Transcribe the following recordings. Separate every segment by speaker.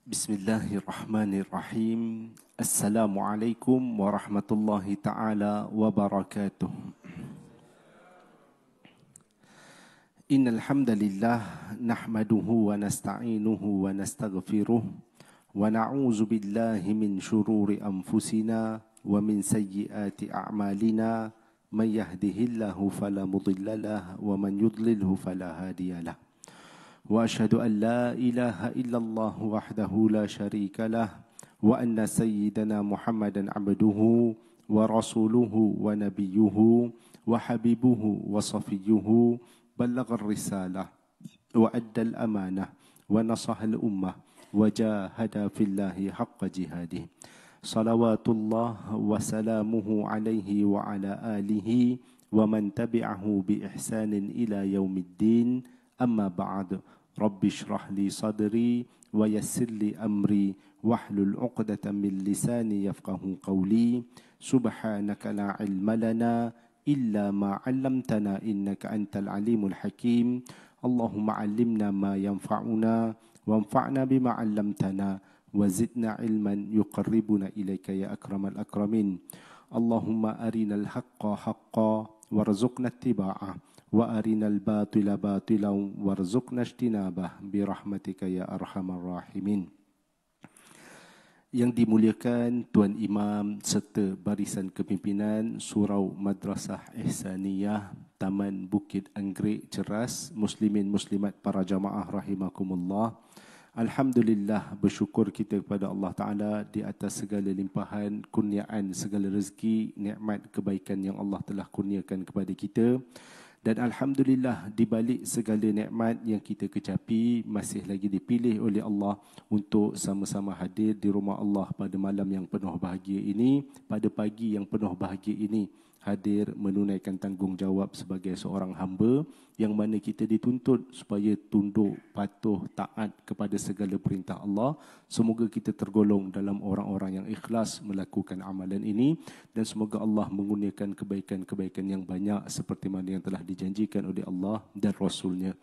Speaker 1: Bismillahirrahmanirrahim. Assalamualaikum warahmatullahi taala wabarakatuh. Innal hamdalillah nahmaduhu wa nasta'inuhu wa nastaghfiruh wa na'udzu billahi min shururi anfusina wa min sayyiati a'malina may yahdihillahu fala mudilla lahu wa man yudlilhu fala hadiyalah. وأشهد أن لا إله إلا الله وحده لا شريك له وأن سيدنا محمدا عبده ورسوله ونبيه وحبيبه وصفيه بلغ الرسالة وأدى الأمانة ونصح الأمة وجاهد في الله حق جهاده صلوات الله وسلامه عليه وعلى آله ومن تبعه بإحسان إلى يوم الدين أما بعد رب اشرح لي صدري ويسر لي أمري واحلل عقدة من لساني يفقه قولي سبحانك لا علم لنا إلا ما علمتنا إنك أنت العليم الحكيم اللهم علمنا ما ينفعنا وانفعنا بما علمتنا وزدنا علما يقربنا إليك يا أكرم الأكرمين اللهم أرنا الحق حقا وارزقنا اتباعه وأرنا الباطل باطلا وارزقنا اجتنابه برحمتك يا أرحم الراحمين. Yang dimuliakan Tuan Imam serta barisan kepimpinan Surau Madrasah Ihsaniyah Taman Bukit Anggrek Ceras, muslimin muslimat para jamaah rahimakumullah. Alhamdulillah, bersyukur kita kepada Allah Ta'ala di atas segala limpahan, kurniaan, segala rezeki, nikmat, kebaikan yang Allah telah kurniakan kepada kita. Dan Alhamdulillah, di balik segala nikmat yang kita kecapi, masih lagi dipilih oleh Allah untuk sama-sama hadir di rumah Allah pada malam yang penuh bahagia ini, pada pagi yang penuh bahagia ini, hadir menunaikan tanggungjawab sebagai seorang hamba yang mana kita dituntut supaya tunduk, patuh, taat kepada segala perintah Allah. Semoga kita tergolong dalam orang-orang yang ikhlas melakukan amalan ini dan semoga Allah mengurniakan kebaikan-kebaikan yang banyak seperti mana yang telah dijanjikan oleh Allah dan Rasulnya.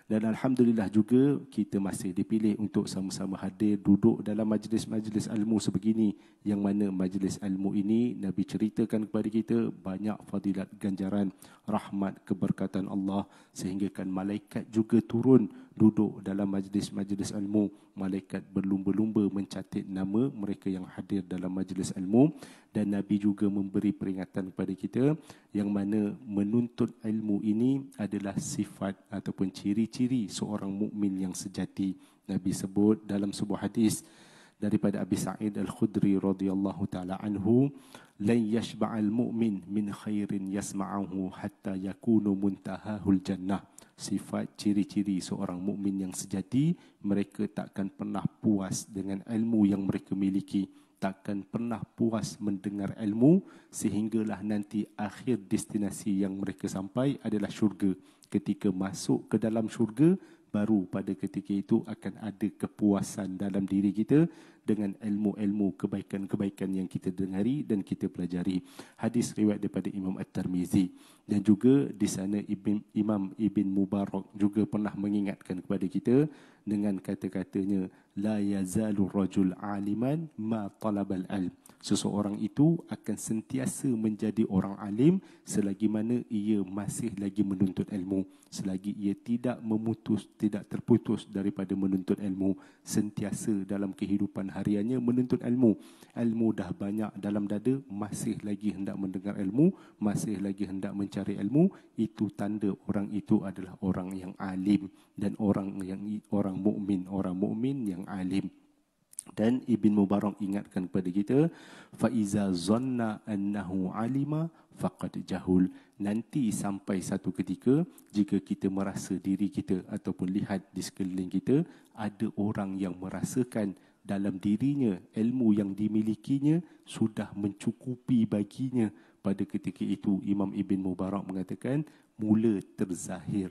Speaker 1: Dan Alhamdulillah juga kita masih dipilih untuk sama-sama hadir duduk dalam majlis-majlis ilmu sebegini, yang mana majlis ilmu ini Nabi ceritakan kepada kita banyak fadilat, ganjaran, rahmat, keberkatan Allah, sehinggakan malaikat juga turun duduk dalam majlis-majlis ilmu. Malaikat berlumba-lumba mencatat nama mereka yang hadir dalam majlis ilmu. Dan Nabi juga memberi peringatan kepada kita yang mana menuntut ilmu ini adalah sifat ataupun ciri-ciri seorang mukmin yang sejati. Nabi sebut dalam sebuah hadis daripada Abi Sa'id Al-Khudri radhiyallahu taala anhu, "La yashba'al mu'min min khairin yasma'uhu hatta yakunu muntahahul jannah." Sifat ciri-ciri seorang mukmin yang sejati, mereka takkan pernah puas dengan ilmu yang mereka miliki, takkan pernah puas mendengar ilmu sehinggalah nanti akhir destinasi yang mereka sampai adalah syurga. Ketika masuk ke dalam syurga, baru pada ketika itu akan ada kepuasan dalam diri kita dengan ilmu-ilmu kebaikan-kebaikan yang kita dengari dan kita pelajari. Hadis riwayat daripada Imam At-Tirmizi. Dan juga di sana Imam Ibn Mubarak juga pernah mengingatkan kepada kita dengan kata-katanya, la yazalu rajul aliman ma talabal ilm. Seseorang itu akan sentiasa menjadi orang alim selagi mana ia masih lagi menuntut ilmu. Selagi ia tidak terputus daripada menuntut ilmu, sentiasa dalam kehidupan hariannya menuntut ilmu. Ilmu dah banyak dalam dada, masih lagi hendak mendengar ilmu, masih lagi hendak mencari ilmu, itu tanda orang itu adalah orang yang alim dan orang mukmin yang alim. Dan Ibn Mubarak ingatkan kepada kita, fa iza zanna annahu alima faqad jahul. Nanti sampai satu ketika jika kita merasa diri kita ataupun lihat di sekeliling kita ada orang yang merasakan dalam dirinya ilmu yang dimilikinya sudah mencukupi baginya, pada ketika itu Imam Ibn Mubarak mengatakan mula terzahir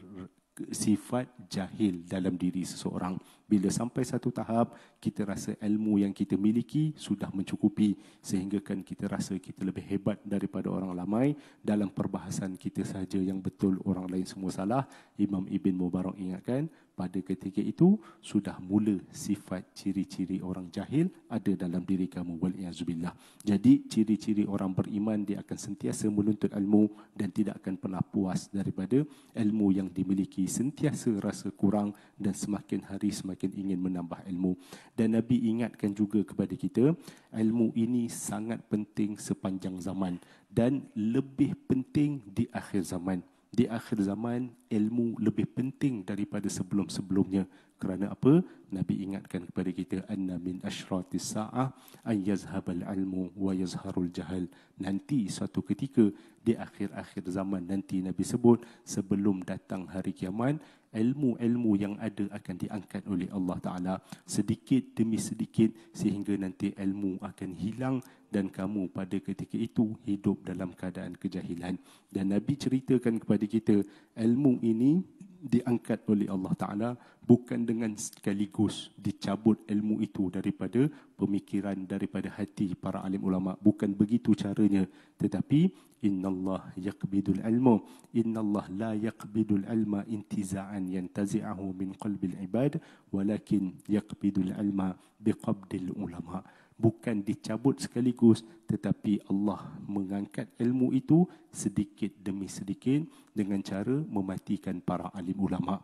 Speaker 1: sifat jahil dalam diri seseorang. Bila sampai satu tahap kita rasa ilmu yang kita miliki sudah mencukupi, sehingga kan kita rasa kita lebih hebat daripada orang ramai dalam perbahasan kita saja yang betul, orang lain semua salah. Imam Ibn Mubarak ingatkan, pada ketika itu sudah mula sifat ciri-ciri orang jahil ada dalam diri kamu, wal-i'azubillah. Jadi ciri-ciri orang beriman, dia akan sentiasa menuntut ilmu dan tidak akan pernah puas daripada ilmu yang dimiliki, sentiasa rasa kurang dan semakin hari semakin ingin menambah ilmu. Dan Nabi ingatkan juga kepada kita, ilmu ini sangat penting sepanjang zaman dan lebih penting di akhir zaman. Di akhir zaman, ilmu lebih penting daripada sebelum-sebelumnya. Kerana apa? Nabi ingatkan kepada kita, anna min asyratis sa'ah an yazhabal ilmu wa yazharul jahal. Nanti suatu ketika di akhir-akhir zaman nanti, Nabi sebut, sebelum datang hari kiamat, ilmu-ilmu yang ada akan diangkat oleh Allah Ta'ala sedikit demi sedikit, sehingga nanti ilmu akan hilang dan kamu pada ketika itu hidup dalam keadaan kejahilan. Dan Nabi ceritakan kepada kita, ilmu ini diangkat oleh Allah Ta'ala bukan dengan sekaligus dicabut ilmu itu daripada pemikiran, daripada hati para alim ulama. Bukan begitu caranya. Tetapi innallah yaqbidul ilmu, innallah la yaqbidul ilma intiza'an yantazi'ahu min qalbil ibad, walakin yaqbidul ilma biqabdil ulama. Bukan dicabut sekaligus, tetapi Allah mengangkat ilmu itu sedikit demi sedikit dengan cara mematikan para alim ulama.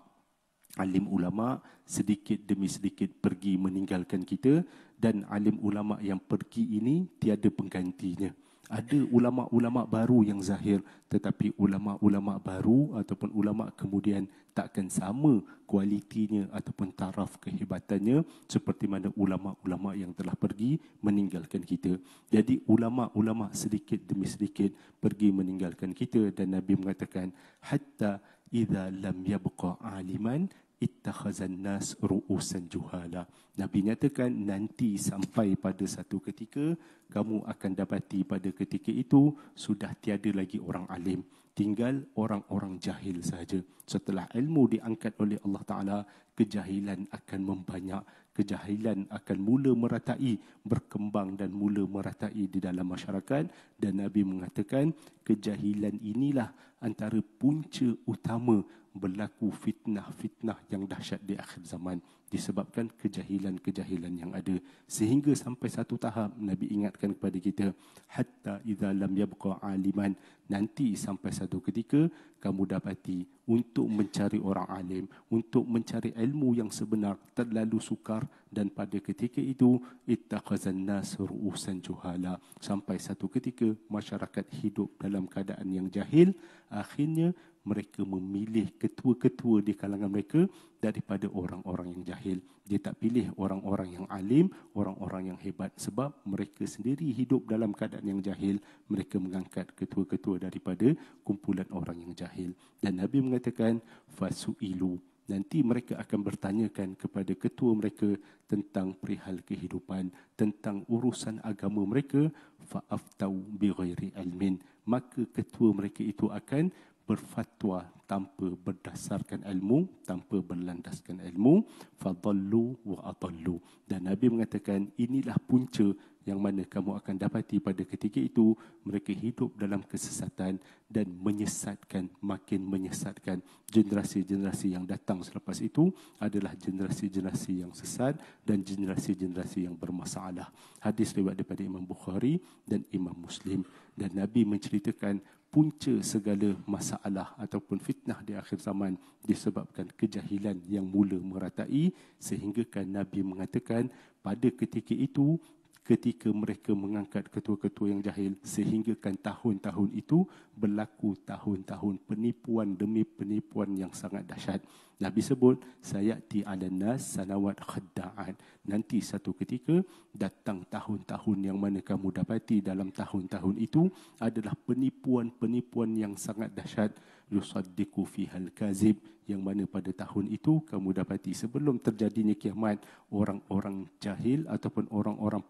Speaker 1: Alim ulama sedikit demi sedikit pergi meninggalkan kita, dan alim ulama yang pergi ini tiada penggantinya. Ada ulama-ulama baru yang zahir, tetapi ulama-ulama baru ataupun ulama kemudian takkan sama kualitinya ataupun taraf kehebatannya seperti mana ulama-ulama yang telah pergi meninggalkan kita. Jadi ulama-ulama sedikit demi sedikit pergi meninggalkan kita, dan Nabi mengatakan, hatta idza lam yabqa aliman ittakhazan nas ru'usan juhala. Nabi nyatakan nanti sampai pada satu ketika kamu akan dapati pada ketika itu sudah tiada lagi orang alim, tinggal orang-orang jahil sahaja. Setelah ilmu diangkat oleh Allah Ta'ala, kejahilan akan membanyak, kejahilan akan mula meratai, berkembang dan mula meratai di dalam masyarakat. Dan Nabi mengatakan kejahilan inilah antara punca utama berlaku fitnah-fitnah yang dahsyat di akhir zaman, disebabkan kejahilan-kejahilan yang ada. Sehingga sampai satu tahap Nabi ingatkan kepada kita, hatta idza lam yabqa aliman, nanti sampai satu ketika kamu dapati untuk mencari orang alim, untuk mencari ilmu yang sebenar terlalu sukar, dan pada ketika itu ittakhazan nas ru'usan juhala, sampai satu ketika masyarakat hidup dalam keadaan yang jahil. Akhirnya mereka memilih ketua-ketua di kalangan mereka daripada orang-orang yang jahil. Dia tak pilih orang-orang yang alim, orang-orang yang hebat, sebab mereka sendiri hidup dalam keadaan yang jahil. Mereka mengangkat ketua-ketua daripada kumpulan orang yang jahil. Dan Nabi mengatakan, fasu'ilu, nanti mereka akan bertanyakan kepada ketua mereka tentang perihal kehidupan, tentang urusan agama mereka, fa'aftau bighairi ilmin, maka ketua mereka itu akan berfatwa tanpa berdasarkan ilmu, tanpa berlandaskan ilmu, fadallu wa adallu. Dan Nabi mengatakan inilah punca yang mana kamu akan dapati pada ketika itu mereka hidup dalam kesesatan dan menyesatkan, makin menyesatkan. Generasi-generasi yang datang selepas itu adalah generasi-generasi yang sesat dan generasi-generasi yang bermasalah. Hadis riwayat daripada Imam Bukhari dan Imam Muslim. Dan Nabi menceritakan punca segala masalah ataupun fitnah di akhir zaman disebabkan kejahilan yang mula meratai, sehingga kan Nabi mengatakan pada ketika itu, ketika mereka mengangkat ketua-ketua yang jahil, sehingga kan tahun-tahun itu berlaku tahun-tahun penipuan demi penipuan yang sangat dahsyat. Nabi sebut, sayati 'alan nas sanawat khadda'an, nanti satu ketika datang tahun-tahun yang mana kamu dapati dalam tahun-tahun itu adalah penipuan-penipuan yang sangat dahsyat. Yusaddiqu fihal kazib, yang mana pada tahun itu kamu dapati sebelum terjadinya kiamat, orang-orang jahil ataupun orang-orang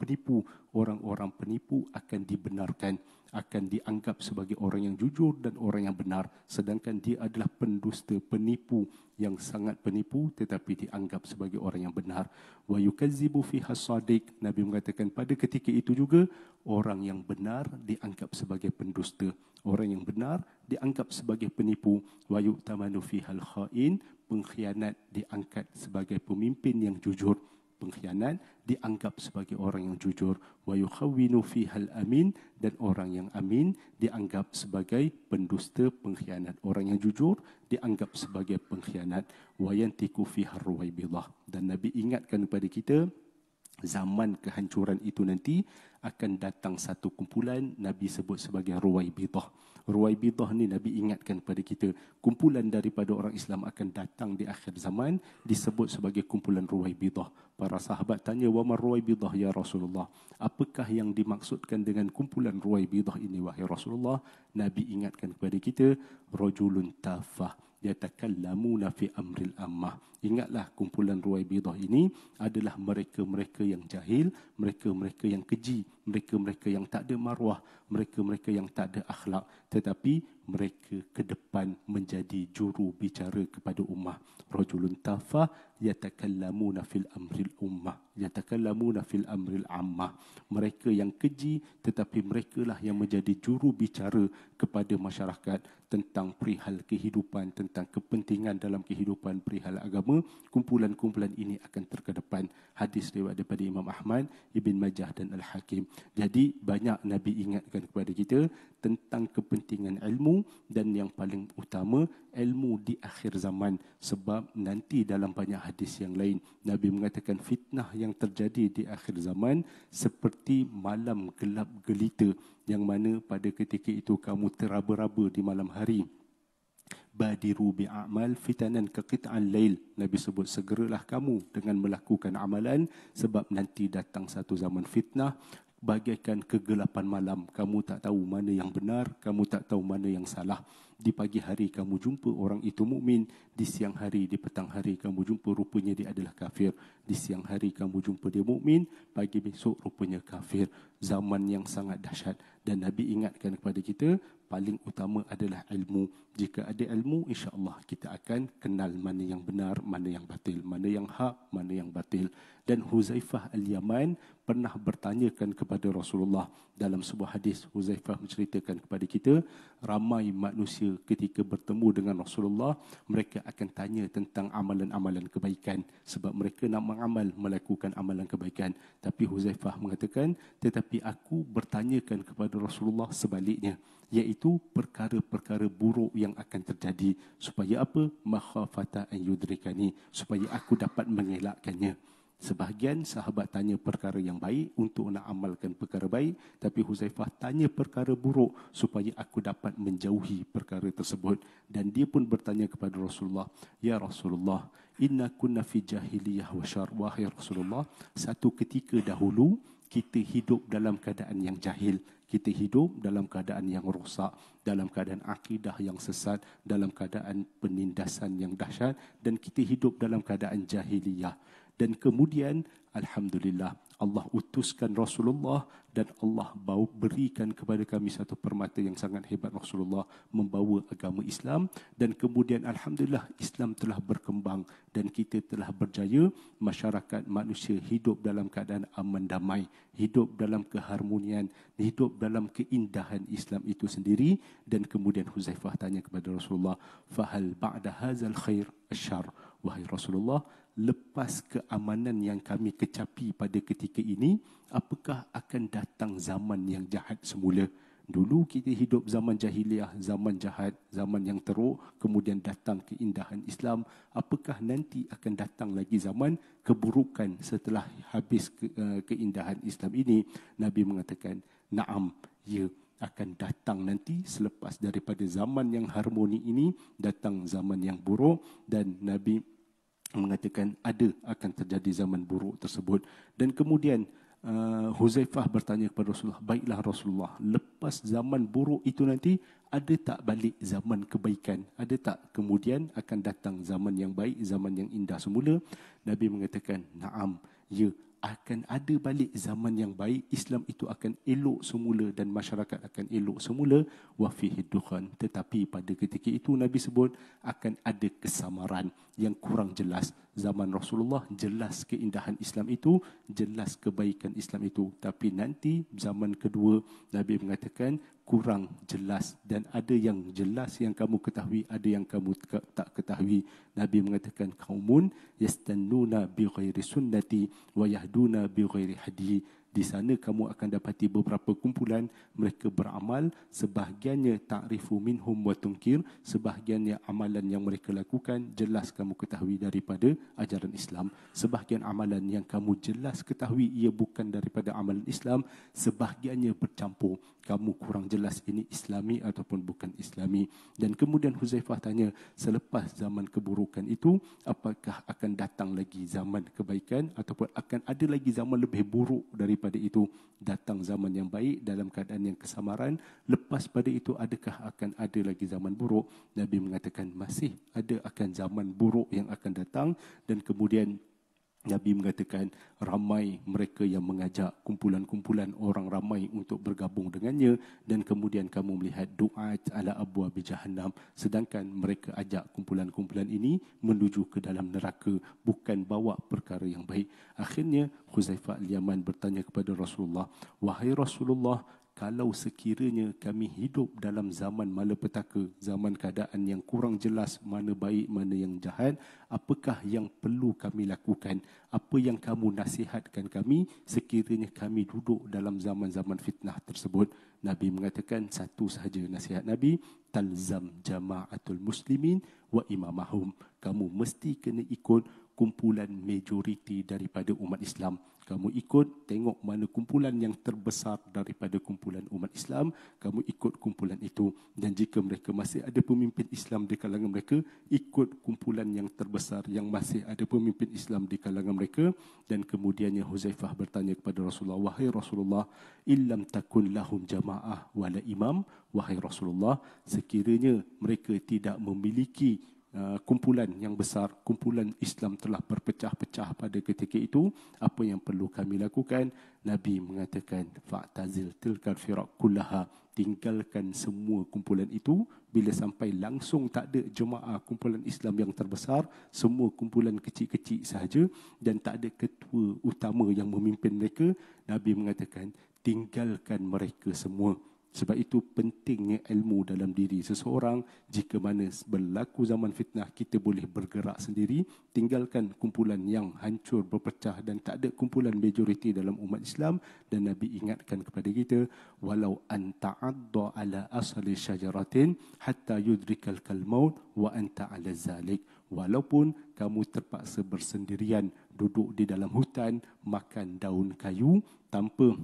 Speaker 1: penipu akan dibenarkan, akan dianggap sebagai orang yang jujur dan orang yang benar, sedangkan dia adalah pendusta, penipu yang sangat penipu tetapi dianggap sebagai orang yang benar. Wa yukazzibu fiha sadiq, Nabi mengatakan pada ketika itu juga orang yang benar dianggap sebagai pendusta, orang yang benar dianggap sebagai penipu. Wa yu'tamanu fiha al-khain, pengkhianat diangkat sebagai pemimpin yang jujur, pengkhianat dianggap sebagai orang yang jujur. Wa yukhawwinu fihal amin, dan orang yang amin dianggap sebagai pendusta, pengkhianat. Orang yang jujur dianggap sebagai pengkhianat. Wa yantiku fihar ruwaibidah, dan Nabi ingatkan kepada kita zaman kehancuran itu nanti akan datang satu kumpulan Nabi sebut sebagai Ruwaibidah. Ruwaibidah ni Nabi ingatkan kepada kita, kumpulan daripada orang Islam akan datang di akhir zaman disebut sebagai kumpulan Ruwaibidah. Para sahabat tanya, wa ma Ruwaibidah ya Rasulullah? Apakah yang dimaksudkan dengan kumpulan Ruwaibidah ini wahai Rasulullah? Nabi ingatkan kepada kita, rajulun tafah yatakallamuna fi amril ammah. Ingatlah kumpulan Ruwaibidah ini adalah mereka-mereka yang jahil, mereka-mereka yang keji, mereka-mereka yang tak ada maruah, mereka-mereka yang tak ada akhlak, tetapi mereka ke depan menjadi juru bicara kepada ummah. Rajulun tafah yatakallamuna fil amril ummah, yatakallamuna fil amril ammah. Mereka yang keji tetapi merekalah yang menjadi juru bicara kepada masyarakat tentang perihal kehidupan, tentang kepentingan dalam kehidupan, perihal agama. Kumpulan-kumpulan ini akan terkedepan. Hadis riwayat daripada Imam Ahmad, Ibn Majah dan Al-Hakim. Jadi banyak Nabi ingatkan kepada kita tentang kepentingan ilmu, dan yang paling utama ilmu di akhir zaman. Sebab nanti dalam banyak hadis yang lain Nabi mengatakan fitnah yang terjadi di akhir zaman seperti malam gelap gelita, yang mana pada ketika itu kamu teraba-raba di malam hari. Badiru bi'amal fitanan kaqit'al lail. Nabi sebut segeralah kamu dengan melakukan amalan, sebab nanti datang satu zaman fitnah bagaikan kegelapan malam. Kamu tak tahu mana yang benar, kamu tak tahu mana yang salah. Di pagi hari kamu jumpa orang itu mukmin, di siang hari, di petang hari kamu jumpa rupanya dia adalah kafir. Di siang hari kamu jumpa dia mukmin, pagi besok rupanya kafir. Zaman yang sangat dahsyat, dan Nabi ingatkan kepada kita paling utama adalah ilmu. Jika ada ilmu, insya-Allah kita akan kenal mana yang benar, mana yang batil, mana yang hak, mana yang batil. Dan Huzaifah Al-Yaman pernah bertanyakan kepada Rasulullah. Dalam sebuah hadis, Huzaifah menceritakan kepada kita, ramai manusia ketika bertemu dengan Rasulullah, mereka akan tanya tentang amalan-amalan kebaikan, sebab mereka nak mengamal, melakukan amalan kebaikan. Tapi Huzaifah mengatakan, tetapi aku bertanyakan kepada Rasulullah sebaliknya, iaitu perkara-perkara buruk yang akan terjadi. Supaya apa? Makhafata an yudrikani, supaya aku dapat mengelakkannya. Sebahagian sahabat tanya perkara yang baik untuk nak amalkan perkara baik, tapi Huzaifah tanya perkara buruk supaya aku dapat menjauhi perkara tersebut. Dan dia pun bertanya kepada Rasulullah, ya Rasulullah, inna kunna fi jahiliyah wa syar. Wahai Rasulullah, satu ketika dahulu kita hidup dalam keadaan yang jahil, kita hidup dalam keadaan yang rosak, dalam keadaan akidah yang sesat, dalam keadaan penindasan yang dahsyat, dan kita hidup dalam keadaan jahiliyah. Dan kemudian alhamdulillah Allah utuskan Rasulullah, dan Allah berikan kepada kami satu permata yang sangat hebat. Rasulullah membawa agama Islam, dan kemudian alhamdulillah Islam telah berkembang dan kita telah berjaya. Masyarakat manusia hidup dalam keadaan aman damai, hidup dalam keharmonian, hidup dalam keindahan Islam itu sendiri. Dan kemudian Huzaifah tanya kepada Rasulullah, fahal ba'da hadzal khair asyar? Wahai Rasulullah, lepas keamanan yang kami kecapi pada ketika ini, apakah akan datang zaman yang jahat semula? Dulu kita hidup zaman jahiliah, zaman jahat, zaman yang teruk, kemudian datang keindahan Islam. Apakah nanti akan datang lagi zaman keburukan setelah habis keindahan Islam ini? Nabi mengatakan, na'am, ya, akan datang nanti selepas daripada zaman yang harmoni ini, datang zaman yang buruk. Dan Nabi mengatakan ada akan terjadi zaman buruk tersebut. Dan kemudian Huzaifah bertanya kepada Rasulullah, baiklah Rasulullah, lepas zaman buruk itu nanti ada tak balik zaman kebaikan? Ada tak kemudian akan datang zaman yang baik, zaman yang indah semula? Nabi mengatakan, na'am, ya, akan ada balik zaman yang baik. Islam itu akan elok semula dan masyarakat akan elok semula. Wa fihi dukhan, tetapi pada ketika itu Nabi sebut akan ada kesamaran, yang kurang jelas. Zaman Rasulullah jelas keindahan Islam itu, jelas kebaikan Islam itu. Tapi nanti zaman kedua, Nabi mengatakan kurang jelas, dan ada yang jelas yang kamu ketahui, ada yang kamu tak ketahui. Nabi mengatakan qaumun yastannuna bi ghairi sunnati wa yahduna bi ghairi hadi. Di sana kamu akan dapati beberapa kumpulan, mereka beramal, sebahagiannya ta'rifu minhum wa tunkir, sebahagiannya amalan yang mereka lakukan jelas kamu ketahui daripada ajaran Islam, sebahagian amalan yang kamu jelas ketahui ia bukan daripada amalan Islam, sebahagiannya bercampur, kamu kurang jelas ini Islami ataupun bukan Islami. Dan kemudian Huzaifah tanya, selepas zaman keburukan itu, apakah akan datang lagi zaman kebaikan ataupun akan ada lagi zaman lebih buruk daripada itu? Datang zaman yang baik dalam keadaan yang kesamaran, lepas pada itu adakah akan ada lagi zaman buruk? Nabi mengatakan masih ada akan zaman buruk yang akan datang. Dan kemudian Nabi mengatakan ramai mereka yang mengajak kumpulan-kumpulan orang ramai untuk bergabung dengannya, dan kemudian kamu melihat du'at ala abwabi jahannam, sedangkan mereka ajak kumpulan-kumpulan ini menuju ke dalam neraka, bukan bawa perkara yang baik. Akhirnya Huzaifah al-Yaman bertanya kepada Rasulullah, wahai Rasulullah, kalau sekiranya kami hidup dalam zaman malapetaka, zaman keadaan yang kurang jelas mana baik mana yang jahat, apakah yang perlu kami lakukan? Apa yang kamu nasihatkan kami sekiranya kami duduk dalam zaman-zaman fitnah tersebut? Nabi mengatakan satu sahaja nasihat Nabi, talzam jama'atul muslimin wa imamahum. Kamu mesti kena ikut kumpulan majoriti daripada umat Islam. Kamu ikut, tengok mana kumpulan yang terbesar daripada kumpulan umat Islam, kamu ikut kumpulan itu. Dan jika mereka masih ada pemimpin Islam di kalangan mereka, ikut kumpulan yang terbesar yang masih ada pemimpin Islam di kalangan mereka. Dan kemudiannya Huzaifah bertanya kepada Rasulullah, wahai Rasulullah, illam takun lahum jama'ah wala imam, wahai Rasulullah, sekiranya mereka tidak memiliki kumpulan yang besar, kumpulan Islam telah berpecah-pecah pada ketika itu, apa yang perlu kami lakukan? Nabi mengatakan fa'tazil tilkal firaq kullaha, tinggalkan semua kumpulan itu. Bila sampai langsung tak ada jemaah kumpulan Islam yang terbesar, semua kumpulan kecil-kecil sahaja dan tak ada ketua utama yang memimpin mereka, Nabi mengatakan tinggalkan mereka semua. Sebab itu pentingnya ilmu dalam diri seseorang. Jika mana berlaku zaman fitnah, kita boleh bergerak sendiri, tinggalkan kumpulan yang hancur, berpecah dan tak ada kumpulan majoriti dalam umat Islam. Dan Nabi ingatkan kepada kita, walau anta adda ala asli syajaratin hatta yudrikal kalmaut wa anta ala zalik. Walaupun kamu terpaksa bersendirian duduk di dalam hutan makan daun kayu tanpa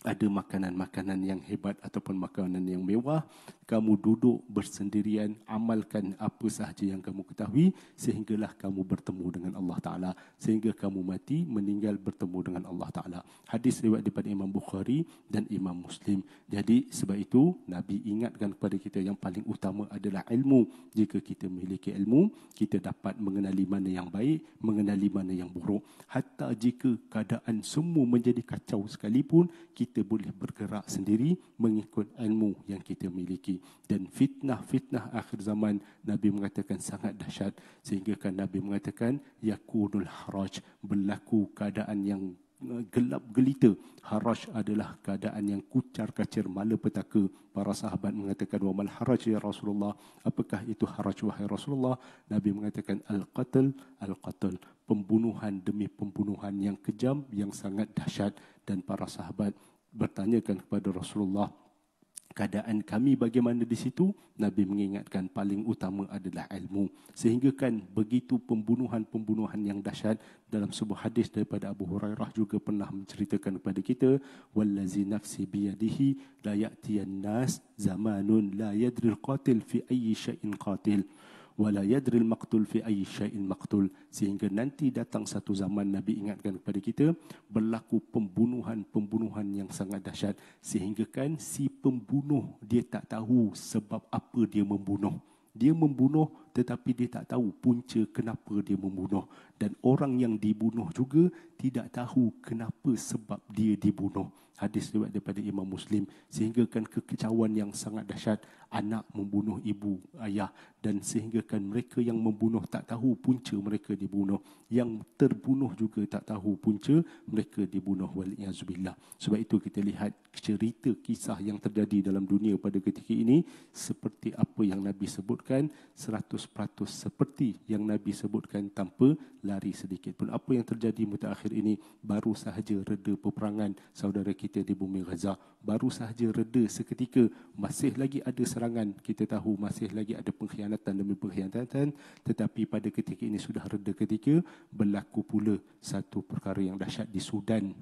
Speaker 1: ada makanan-makanan yang hebat ataupun makanan yang mewah, kamu duduk bersendirian, amalkan apa sahaja yang kamu ketahui sehinggalah kamu bertemu dengan Allah Ta'ala, sehingga kamu mati meninggal bertemu dengan Allah Ta'ala. Hadis riwayat daripada Imam Bukhari dan Imam Muslim. Jadi sebab itu Nabi ingatkan kepada kita yang paling utama adalah ilmu. Jika kita memiliki ilmu, kita dapat mengenali mana yang baik, mengenali mana yang buruk. Hatta jika keadaan semua menjadi kacau sekalipun, kita boleh bergerak sendiri mengikut ilmu yang kita miliki. Dan fitnah-fitnah akhir zaman Nabi mengatakan sangat dahsyat, sehingga kan Nabi mengatakan yakunul haraj, berlaku keadaan yang gelap gelita. Haraj adalah keadaan yang kucar kacir, malapetaka. Para sahabat mengatakan wamal haraj ya Rasulullah, apakah itu haraj wahai Rasulullah? Nabi mengatakan al-qatl, al-qatl, pembunuhan demi pembunuhan yang kejam, yang sangat dahsyat. Dan para sahabat bertanyakan kepada Rasulullah, keadaan kami bagaimana di situ? Nabi mengingatkan paling utama adalah ilmu. Sehingga kan begitu pembunuhan-pembunuhan yang dahsyat. Dalam sebuah hadis daripada Abu Hurairah juga pernah menceritakan kepada kita, wallazi nafsi biyadihi la ya'tiyan nas zamanun la yadri al-qatil fi ayyi syai'in qatil wala yadri al-maqtul fi ayyi syai'in maqtul. Sehingga nanti datang satu zaman, Nabi ingatkan kepada kita, berlaku pembunuhan-pembunuhan yang sangat dahsyat, sehingga kan si pembunuh dia tak tahu sebab apa dia membunuh. Dia membunuh tetapi dia tak tahu punca kenapa dia membunuh. Dan orang yang dibunuh juga tidak tahu kenapa sebab dia dibunuh. Hadis riwayat daripada Imam Muslim. Sehingga kan kekecauan yang sangat dahsyat, anak membunuh ibu, ayah, dan sehingga kan mereka yang membunuh tak tahu punca mereka dibunuh, yang terbunuh juga tak tahu punca mereka dibunuh, waliyazubillah. Sebab itu kita lihat cerita kisah yang terjadi dalam dunia pada ketika ini seperti apa yang Nabi sebutkan, 100% seperti yang Nabi sebutkan, tanpa lari sedikit pun. Apa yang terjadi mutakhir ini baru sahaja reda peperangan saudara kita di bumi Gaza, baru sahaja reda seketika. Masih lagi ada serangan, kita tahu masih lagi ada pengkhianatan demi pengkhianatan, tetapi pada ketika ini sudah reda ketika berlaku pula satu perkara yang dahsyat di Sudan.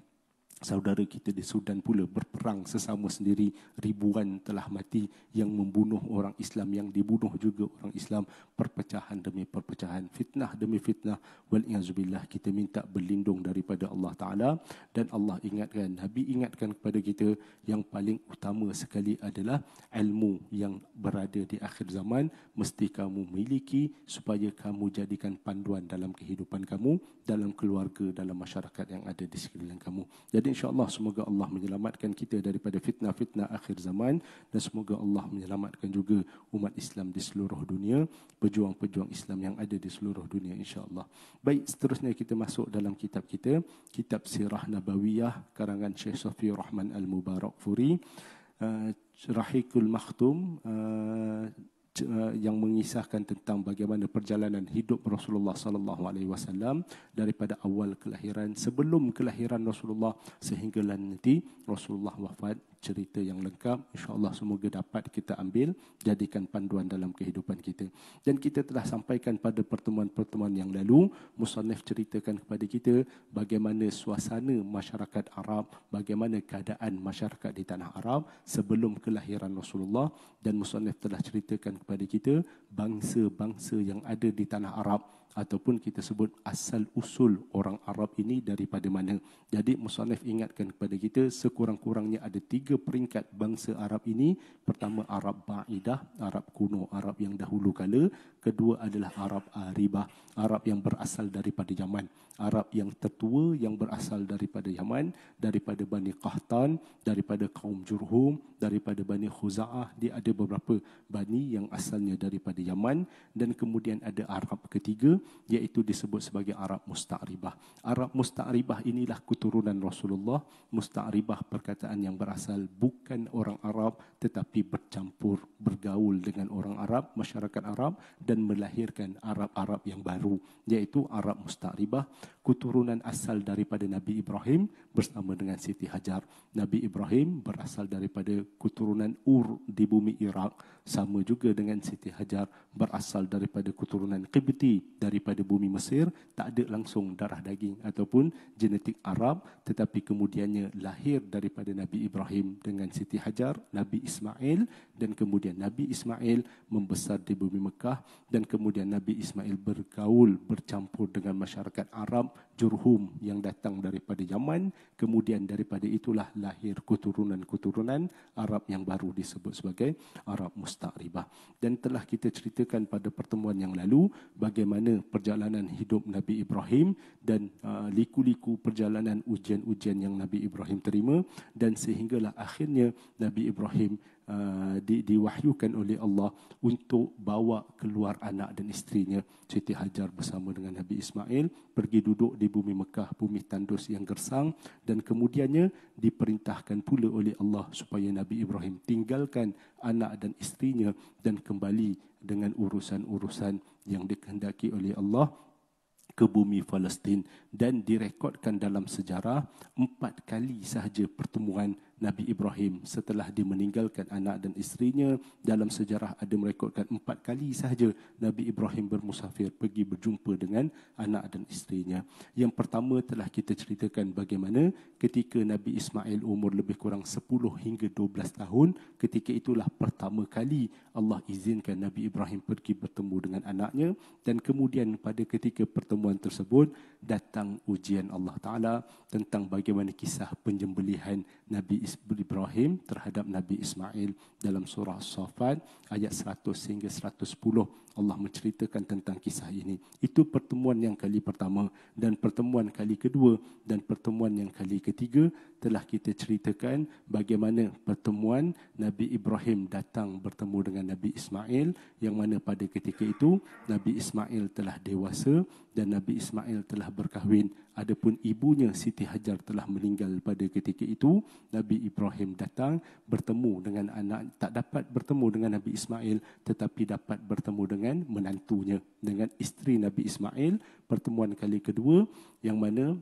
Speaker 1: Saudara kita di Sudan pula berperang sesama sendiri, ribuan telah mati yang membunuh orang Islam, yang dibunuh juga orang Islam, perpecahan demi perpecahan, fitnah demi fitnah, wal-iazubillah. Kita minta berlindung daripada Allah Ta'ala. Dan Allah ingatkan, Nabi ingatkan kepada kita, yang paling utama sekali adalah ilmu yang berada di akhir zaman mesti kamu miliki supaya kamu jadikan panduan dalam kehidupan kamu, dalam keluarga, dalam masyarakat yang ada di sekeliling kamu. Jadi insya-Allah semoga Allah menyelamatkan kita daripada fitnah-fitnah akhir zaman, dan semoga Allah menyelamatkan juga umat Islam di seluruh dunia, pejuang-pejuang Islam yang ada di seluruh dunia, insya-Allah. Baik, seterusnya kita masuk dalam kitab kita, kitab Sirah Nabawiyah karangan Syekh Safiur Rahman Al-Mubarakfuri, Rahikul Makhtum, yang mengisahkan tentang bagaimana perjalanan hidup Rasulullah sallallahu alaihi wasallam daripada awal kelahiran, sebelum kelahiran Rasulullah sehinggalah nanti Rasulullah wafat. Cerita yang lengkap, insya-Allah semoga dapat kita ambil, jadikan panduan dalam kehidupan kita. Dan kita telah sampaikan pada pertemuan-pertemuan yang lalu, musannif ceritakan kepada kita bagaimana suasana masyarakat Arab, bagaimana keadaan masyarakat di tanah Arab sebelum kelahiran Rasulullah, dan musannif telah ceritakan kepada kita bangsa-bangsa yang ada di tanah Arab, ataupun kita sebut asal usul orang Arab ini daripada mana. Jadi musannif ingatkan kepada kita sekurang-kurangnya ada 3 peringkat bangsa Arab ini. Pertama, Arab Ba'idah, Arab kuno, Arab yang dahulu kala. Kedua adalah Arab Aribah, Arab yang berasal daripada Yaman, Arab yang tertua yang berasal daripada Yaman, daripada Bani Qahtan, daripada kaum Jurhum, daripada Bani Khuza'ah. Dia ada beberapa bani yang asalnya daripada Yaman. Dan kemudian ada Arab ketiga, iaitu disebut sebagai Arab Musta'ribah. Arab Musta'ribah inilah keturunan Rasulullah. Musta'ribah perkataan yang berasal bukan orang Arab tetapi bercampur, bergaul dengan orang Arab, masyarakat Arab, dan melahirkan Arab-Arab yang baru, iaitu Arab Musta'ribah. Keturunan asal daripada Nabi Ibrahim bersama dengan Siti Hajar. Nabi Ibrahim berasal daripada keturunan Ur di bumi Iraq, sama juga dengan Siti Hajar berasal daripada keturunan Qibti daripada bumi Mesir. Tak ada langsung darah daging ataupun genetik Arab, tetapi kemudiannya lahir daripada Nabi Ibrahim dengan Siti Hajar, Nabi Ismail, dan kemudian Nabi Ismail membesar di bumi Mekah, dan kemudian Nabi Ismail bergaul, bercampur dengan masyarakat Arab Jurhum yang datang daripada Yaman. Kemudian daripada itulah lahir keturunan-keturunan Arab yang baru disebut sebagai Arab Musta'ribah. Dan telah kita ceritakan pada pertemuan yang lalu bagaimana perjalanan hidup Nabi Ibrahim dan liku-liku perjalanan ujian-ujian yang Nabi Ibrahim terima, dan sehinggalah akhirnya Nabi Ibrahim diwahyukan oleh Allah untuk bawa keluar anak dan isterinya, Siti Hajar bersama dengan Nabi Ismail, pergi duduk di bumi Mekah, bumi tandus yang gersang. Dan kemudiannya diperintahkan pula oleh Allah supaya Nabi Ibrahim tinggalkan anak dan isterinya dan kembali dengan urusan-urusan yang dikehendaki oleh Allah ke bumi Palestin. Dan direkodkan dalam sejarah 4 kali sahaja pertemuan Nabi Ibrahim setelah dia meninggalkan anak dan isterinya. Dalam sejarah ada merekodkan 4 kali sahaja Nabi Ibrahim bermusafir, pergi berjumpa dengan anak dan isterinya. Yang pertama telah kita ceritakan bagaimana ketika Nabi Ismail umur lebih kurang 10 hingga 12 tahun, ketika itulah pertama kali Allah izinkan Nabi Ibrahim pergi bertemu dengan anaknya. Dan kemudian pada ketika pertemuan tersebut datang ujian Allah Ta'ala tentang bagaimana kisah penyembelihan Nabi Ibrahim terhadap Nabi Ismail. Dalam surah As-Saffat ayat 100 hingga 110 Allah menceritakan tentang kisah ini. Itu pertemuan yang kali pertama, dan pertemuan kali kedua dan pertemuan yang kali ketiga telah kita ceritakan bagaimana pertemuan Nabi Ibrahim datang bertemu dengan Nabi Ismail, yang mana pada ketika itu Nabi Ismail telah dewasa dan Nabi Ismail telah berkahwin. Adapun ibunya Siti Hajar telah meninggal pada ketika itu. Nabi Ibrahim datang bertemu dengan anak, tak dapat bertemu dengan Nabi Ismail tetapi dapat bertemu dengan menantunya, dengan isteri Nabi Ismail. Pertemuan kali kedua yang mana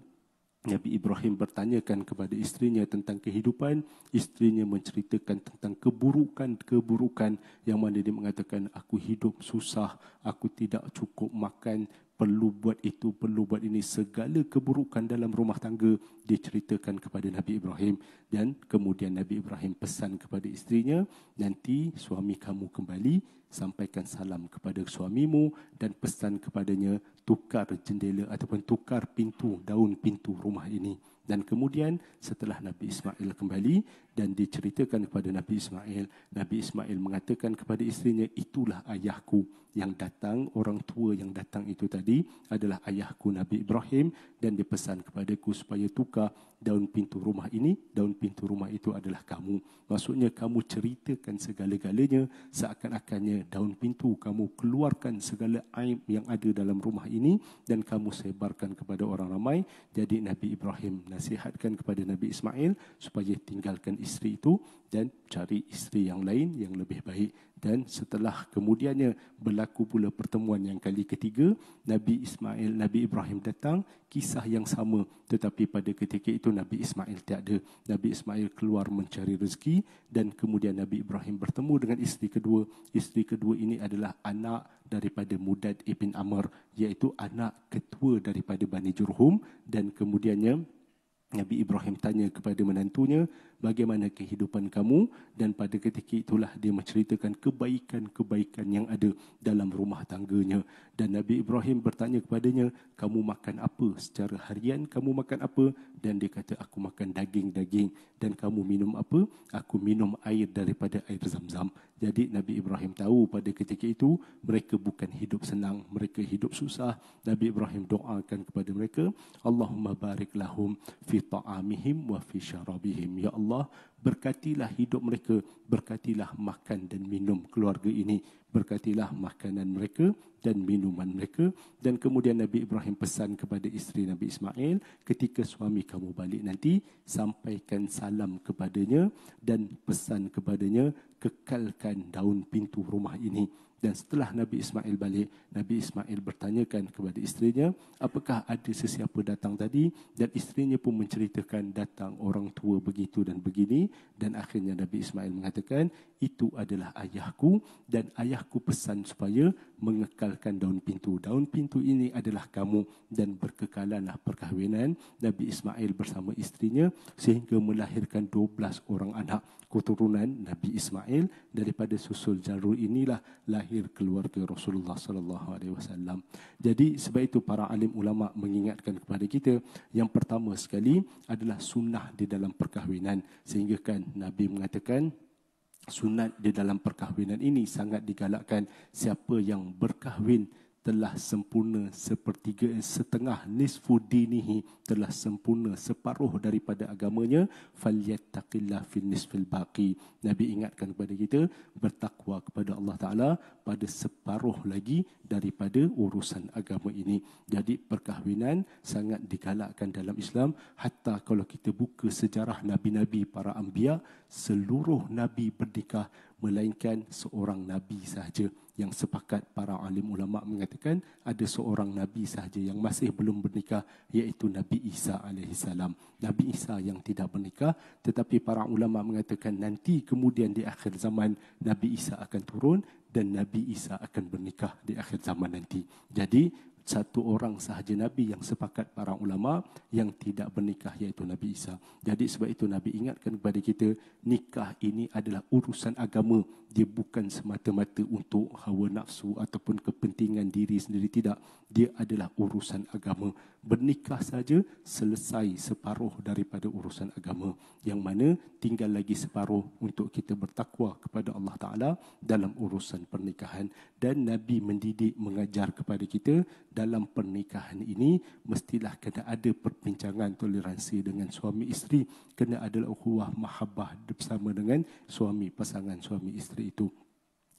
Speaker 1: Nabi Ibrahim bertanyakan kepada isterinya tentang kehidupan. Isterinya menceritakan tentang keburukan-keburukan yang mana dia mengatakan, aku hidup susah, aku tidak cukup makan, perlu buat itu, perlu buat ini. Segala keburukan dalam rumah tangga diceritakan kepada Nabi Ibrahim. Dan kemudian Nabi Ibrahim pesan kepada isterinya, nanti suami kamu kembali, sampaikan salam kepada suamimu dan pesan kepadanya tukar jendela ataupun tukar pintu, daun pintu rumah ini. Dan kemudian setelah Nabi Ismail kembali dan diceritakan kepada Nabi Ismail mengatakan kepada isterinya, itulah ayahku yang datang, orang tua yang datang itu tadi adalah ayahku Nabi Ibrahim, dan dia pesan kepadaku supaya tukar daun pintu rumah ini. Daun pintu rumah itu adalah kamu. Maksudnya kamu ceritakan segala-galanya, seakan-akannya daun pintu kamu keluarkan segala aib yang ada dalam rumah ini dan kamu sebarkan kepada orang ramai. Jadi Nabi Ibrahim nasihatkan kepada Nabi Ismail supaya tinggalkan isteri itu dan cari isteri yang lain yang lebih baik. Dan setelah kemudiannya berlaku pula pertemuan yang kali ketiga, Nabi Ibrahim datang, kisah yang sama, tetapi pada ketika itu Nabi Ismail tiada. Nabi Ismail keluar mencari rezeki dan kemudian Nabi Ibrahim bertemu dengan isteri kedua. Isteri kedua ini adalah anak daripada Mudad ibn Amr, iaitu anak ketua daripada Bani Jurhum. Dan kemudiannya Nabi Ibrahim tanya kepada menantunya, bagaimana kehidupan kamu? Dan pada ketika itulah dia menceritakan kebaikan-kebaikan yang ada dalam rumah tangganya. Dan Nabi Ibrahim bertanya kepadanya, kamu makan apa secara harian? Kamu makan apa? Dan dia kata, aku makan daging-daging. Dan kamu minum apa? Aku minum air daripada air Zam-Zam. Jadi Nabi Ibrahim tahu pada ketika itu mereka bukan hidup senang, mereka hidup susah. Nabi Ibrahim doakan kepada mereka, Allahumma barik lahum fi ta'amihim wa fi syarabihim. Ya Allah, berkatilah hidup mereka, berkatilah makan dan minum keluarga ini, berkatilah makanan mereka dan minuman mereka. Dan kemudian Nabi Ibrahim pesan kepada isteri Nabi Ismail, ketika suami kamu balik nanti, sampaikan salam kepadanya dan pesan kepadanya, kekalkan daun pintu rumah ini. Dan setelah Nabi Ismail balik, Nabi Ismail bertanyakan kepada isterinya, apakah ada sesiapa datang tadi? Dan isterinya pun menceritakan, datang orang tua begitu dan begini. Dan akhirnya Nabi Ismail mengatakan, itu adalah ayahku dan ayahku pesan supaya mengekalkan daun pintu. Daun pintu ini adalah kamu, dan berkekalanlah perkahwinan Nabi Ismail bersama isterinya sehingga melahirkan 12 orang anak keturunan Nabi Ismail. Daripada susul jalur inilah lahir keluarga Rasulullah sallallahu alaihi wasallam. Jadi sebab itu para alim ulama mengingatkan kepada kita, yang pertama sekali adalah sunnah di dalam perkahwinan, sehingga kan Nabi mengatakan sunat di dalam perkahwinan ini sangat digalakkan. Siapa yang berkahwin telah sempurna sepertiga, setengah, nisfu dinihi, telah sempurna separuh daripada agamanya, falyattaqillah fil nisfil baqi. Nabi ingatkan kepada kita bertakwa kepada Allah Ta'ala pada separuh lagi daripada urusan agama ini. Jadi perkahwinan sangat digalakkan dalam Islam. Hatta kalau kita buka sejarah Nabi-Nabi, para anbiya, seluruh Nabi bernikah, melainkan seorang Nabi sahaja yang sepakat para alim ulama mengatakan ada seorang Nabi sahaja yang masih belum bernikah, iaitu Nabi Isa alaihissalam. Nabi Isa yang tidak bernikah, tetapi para ulama mengatakan nanti kemudian di akhir zaman Nabi Isa akan turun dan Nabi Isa akan bernikah di akhir zaman nanti. Jadi satu orang sahaja Nabi yang sepakat para ulama yang tidak bernikah, iaitu Nabi Isa. Jadi sebab itu Nabi ingatkan kepada kita, nikah ini adalah urusan agama. Dia bukan semata-mata untuk hawa nafsu ataupun kepentingan diri sendiri, tidak. Dia adalah urusan agama. Bernikah saja selesai separuh daripada urusan agama, yang mana tinggal lagi separuh untuk kita bertakwa kepada Allah Ta'ala dalam urusan pernikahan. Dan Nabi mendidik, mengajar kepada kita dalam pernikahan ini mestilah kena ada perbincangan toleransi dengan suami isteri, kena ada ukhuwah mahabbah bersama dengan suami, pasangan suami isteri itu.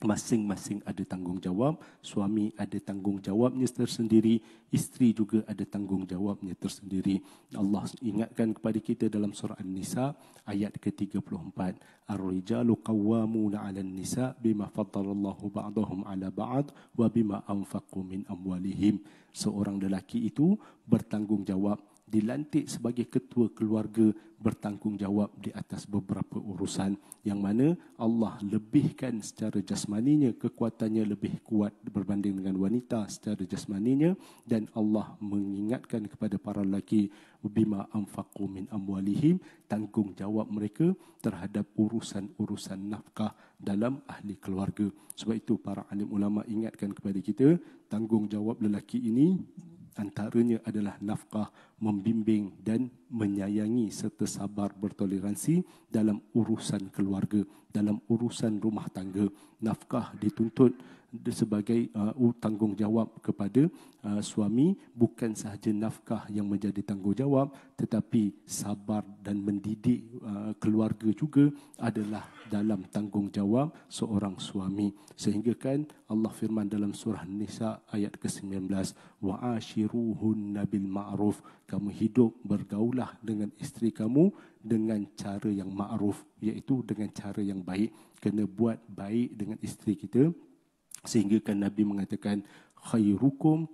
Speaker 1: Masing-masing ada tanggungjawab. Suami ada tanggungjawabnya tersendiri, isteri juga ada tanggungjawabnya tersendiri. Allah ingatkan kepada kita dalam surah An-Nisa ayat ke-34, Ar-rijalu qawwamuna 'alan nisa bima faddalallahu ba'dahum 'ala ba'd wa bima anfaqu min amwalihim. Seorang lelaki itu bertanggungjawab, dilantik sebagai ketua keluarga, bertanggungjawab di atas beberapa urusan, yang mana Allah lebihkan secara jasmaninya, kekuatannya lebih kuat berbanding dengan wanita secara jasmaninya. Dan Allah mengingatkan kepada para lelaki, bima anfaqu min amwalihim, tanggungjawab mereka terhadap urusan-urusan nafkah dalam ahli keluarga. Sebab itu para alim ulama ingatkan kepada kita, tanggungjawab lelaki ini antaranya adalah nafkah, membimbing dan menyayangi serta sabar bertoleransi dalam urusan keluarga, dalam urusan rumah tangga. Nafkah dituntut sebagai tanggungjawab kepada suami, bukan sahaja nafkah yang menjadi tanggungjawab, tetapi sabar dan mendidik keluarga juga adalah dalam tanggungjawab seorang suami. Sehingga kan Allah firman dalam surah Nisa ayat ke-19, wa ashiruhunna bil ma'ruf, kamu hidup bergaulah dengan isteri kamu dengan cara yang ma'ruf, iaitu dengan cara yang baik. Kena buat baik dengan isteri kita. Sehingga kan Nabi mengatakan, khairukum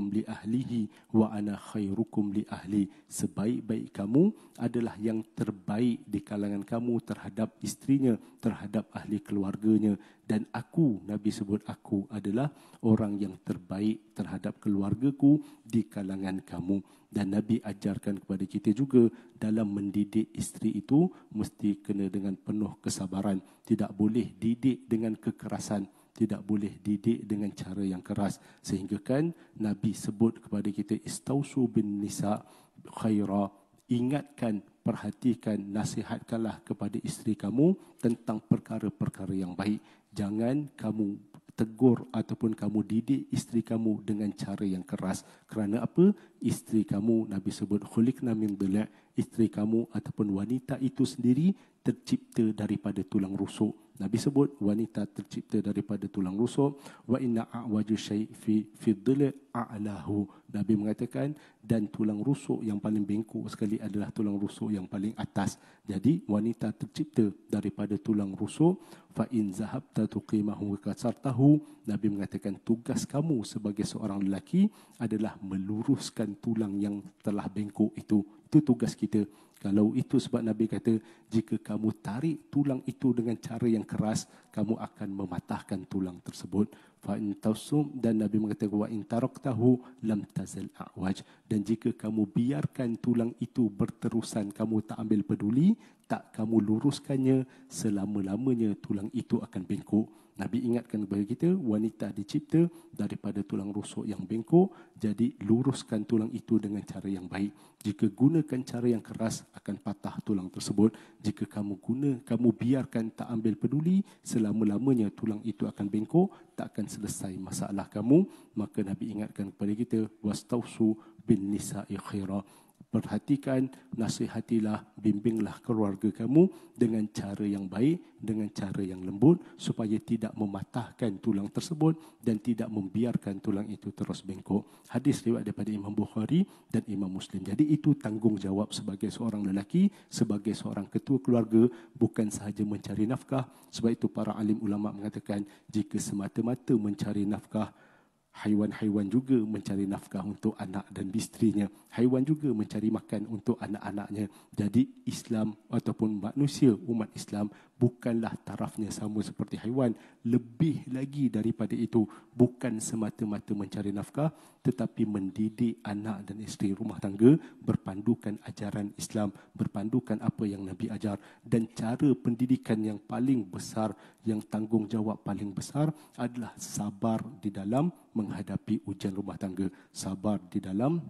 Speaker 1: li ahlihi wa ana khairukum li ahli. Sebaik-baik kamu adalah yang terbaik di kalangan kamu terhadap istrinya, terhadap ahli keluarganya. Dan aku, Nabi sebut aku adalah orang yang terbaik terhadap keluargaku di kalangan kamu. Dan Nabi ajarkan kepada kita juga dalam mendidik isteri itu mesti kena dengan penuh kesabaran. Tidak boleh didik dengan kekerasan, tidak boleh didik dengan cara yang keras. Sehingga kan Nabi sebut kepada kita, istausu bin nisa khaira, ingatkan, perhatikan, nasihatkanlah kepada isteri kamu tentang perkara-perkara yang baik. Jangan kamu tegur ataupun kamu didik isteri kamu dengan cara yang keras. Kerana apa? Isteri kamu, Nabi sebut, khuliqna min dhila', isteri kamu ataupun wanita itu sendiri tercipta daripada tulang rusuk. Nabi sebut wanita tercipta daripada tulang rusuk. Wa inna a'waju syai' fi dhila' a'lahu. Nabi mengatakan, dan tulang rusuk yang paling bengkok sekali adalah tulang rusuk yang paling atas. Jadi wanita tercipta daripada tulang rusuk. Fa in zahabta tuqimahu wa kasartahu. Nabi mengatakan tugas kamu sebagai seorang lelaki adalah meluruskan tulang yang telah bengkok itu. Itu tugas kita. Kalau itu sebab Nabi kata, jika kamu tarik tulang itu dengan cara yang keras, kamu akan mematahkan tulang tersebut. Fa in tausum, dan Nabi mengatakan, wa in taraktahu lam tazal a'waj. Dan jika kamu biarkan tulang itu berterusan, kamu tak ambil peduli, tak kamu luruskannya, selama-lamanya tulang itu akan bengkok. Nabi ingatkan kepada kita, wanita dicipta daripada tulang rusuk yang bengkok. Jadi luruskan tulang itu dengan cara yang baik. Jika gunakan cara yang keras, akan patah tulang tersebut. Jika kamu biarkan, tak ambil peduli, selama-lamanya tulang itu akan bengkok, tak akan selesai masalah kamu. Maka Nabi ingatkan kepada kita, wastausu bin nisa'i khaira. Perhatikan, nasihatilah, bimbinglah keluarga kamu dengan cara yang baik, dengan cara yang lembut, supaya tidak mematahkan tulang tersebut dan tidak membiarkan tulang itu terus bengkok. Hadis riwayat daripada Imam Bukhari dan Imam Muslim. Jadi itu tanggungjawab sebagai seorang lelaki, sebagai seorang ketua keluarga, bukan sahaja mencari nafkah. Sebab itu para alim ulama mengatakan, jika semata-mata mencari nafkah, haiwan-haiwan juga mencari nafkah untuk anak dan isterinya. Haiwan juga mencari makan untuk anak-anaknya. Jadi Islam ataupun manusia, umat Islam bukanlah tarafnya sama seperti haiwan, lebih lagi daripada itu, bukan semata-mata mencari nafkah, tetapi mendidik anak dan isteri rumah tangga berpandukan ajaran Islam, berpandukan apa yang Nabi ajar. Dan cara pendidikan yang paling besar, yang tanggungjawab paling besar adalah sabar di dalam menghadapi ujian rumah tangga, sabar di dalam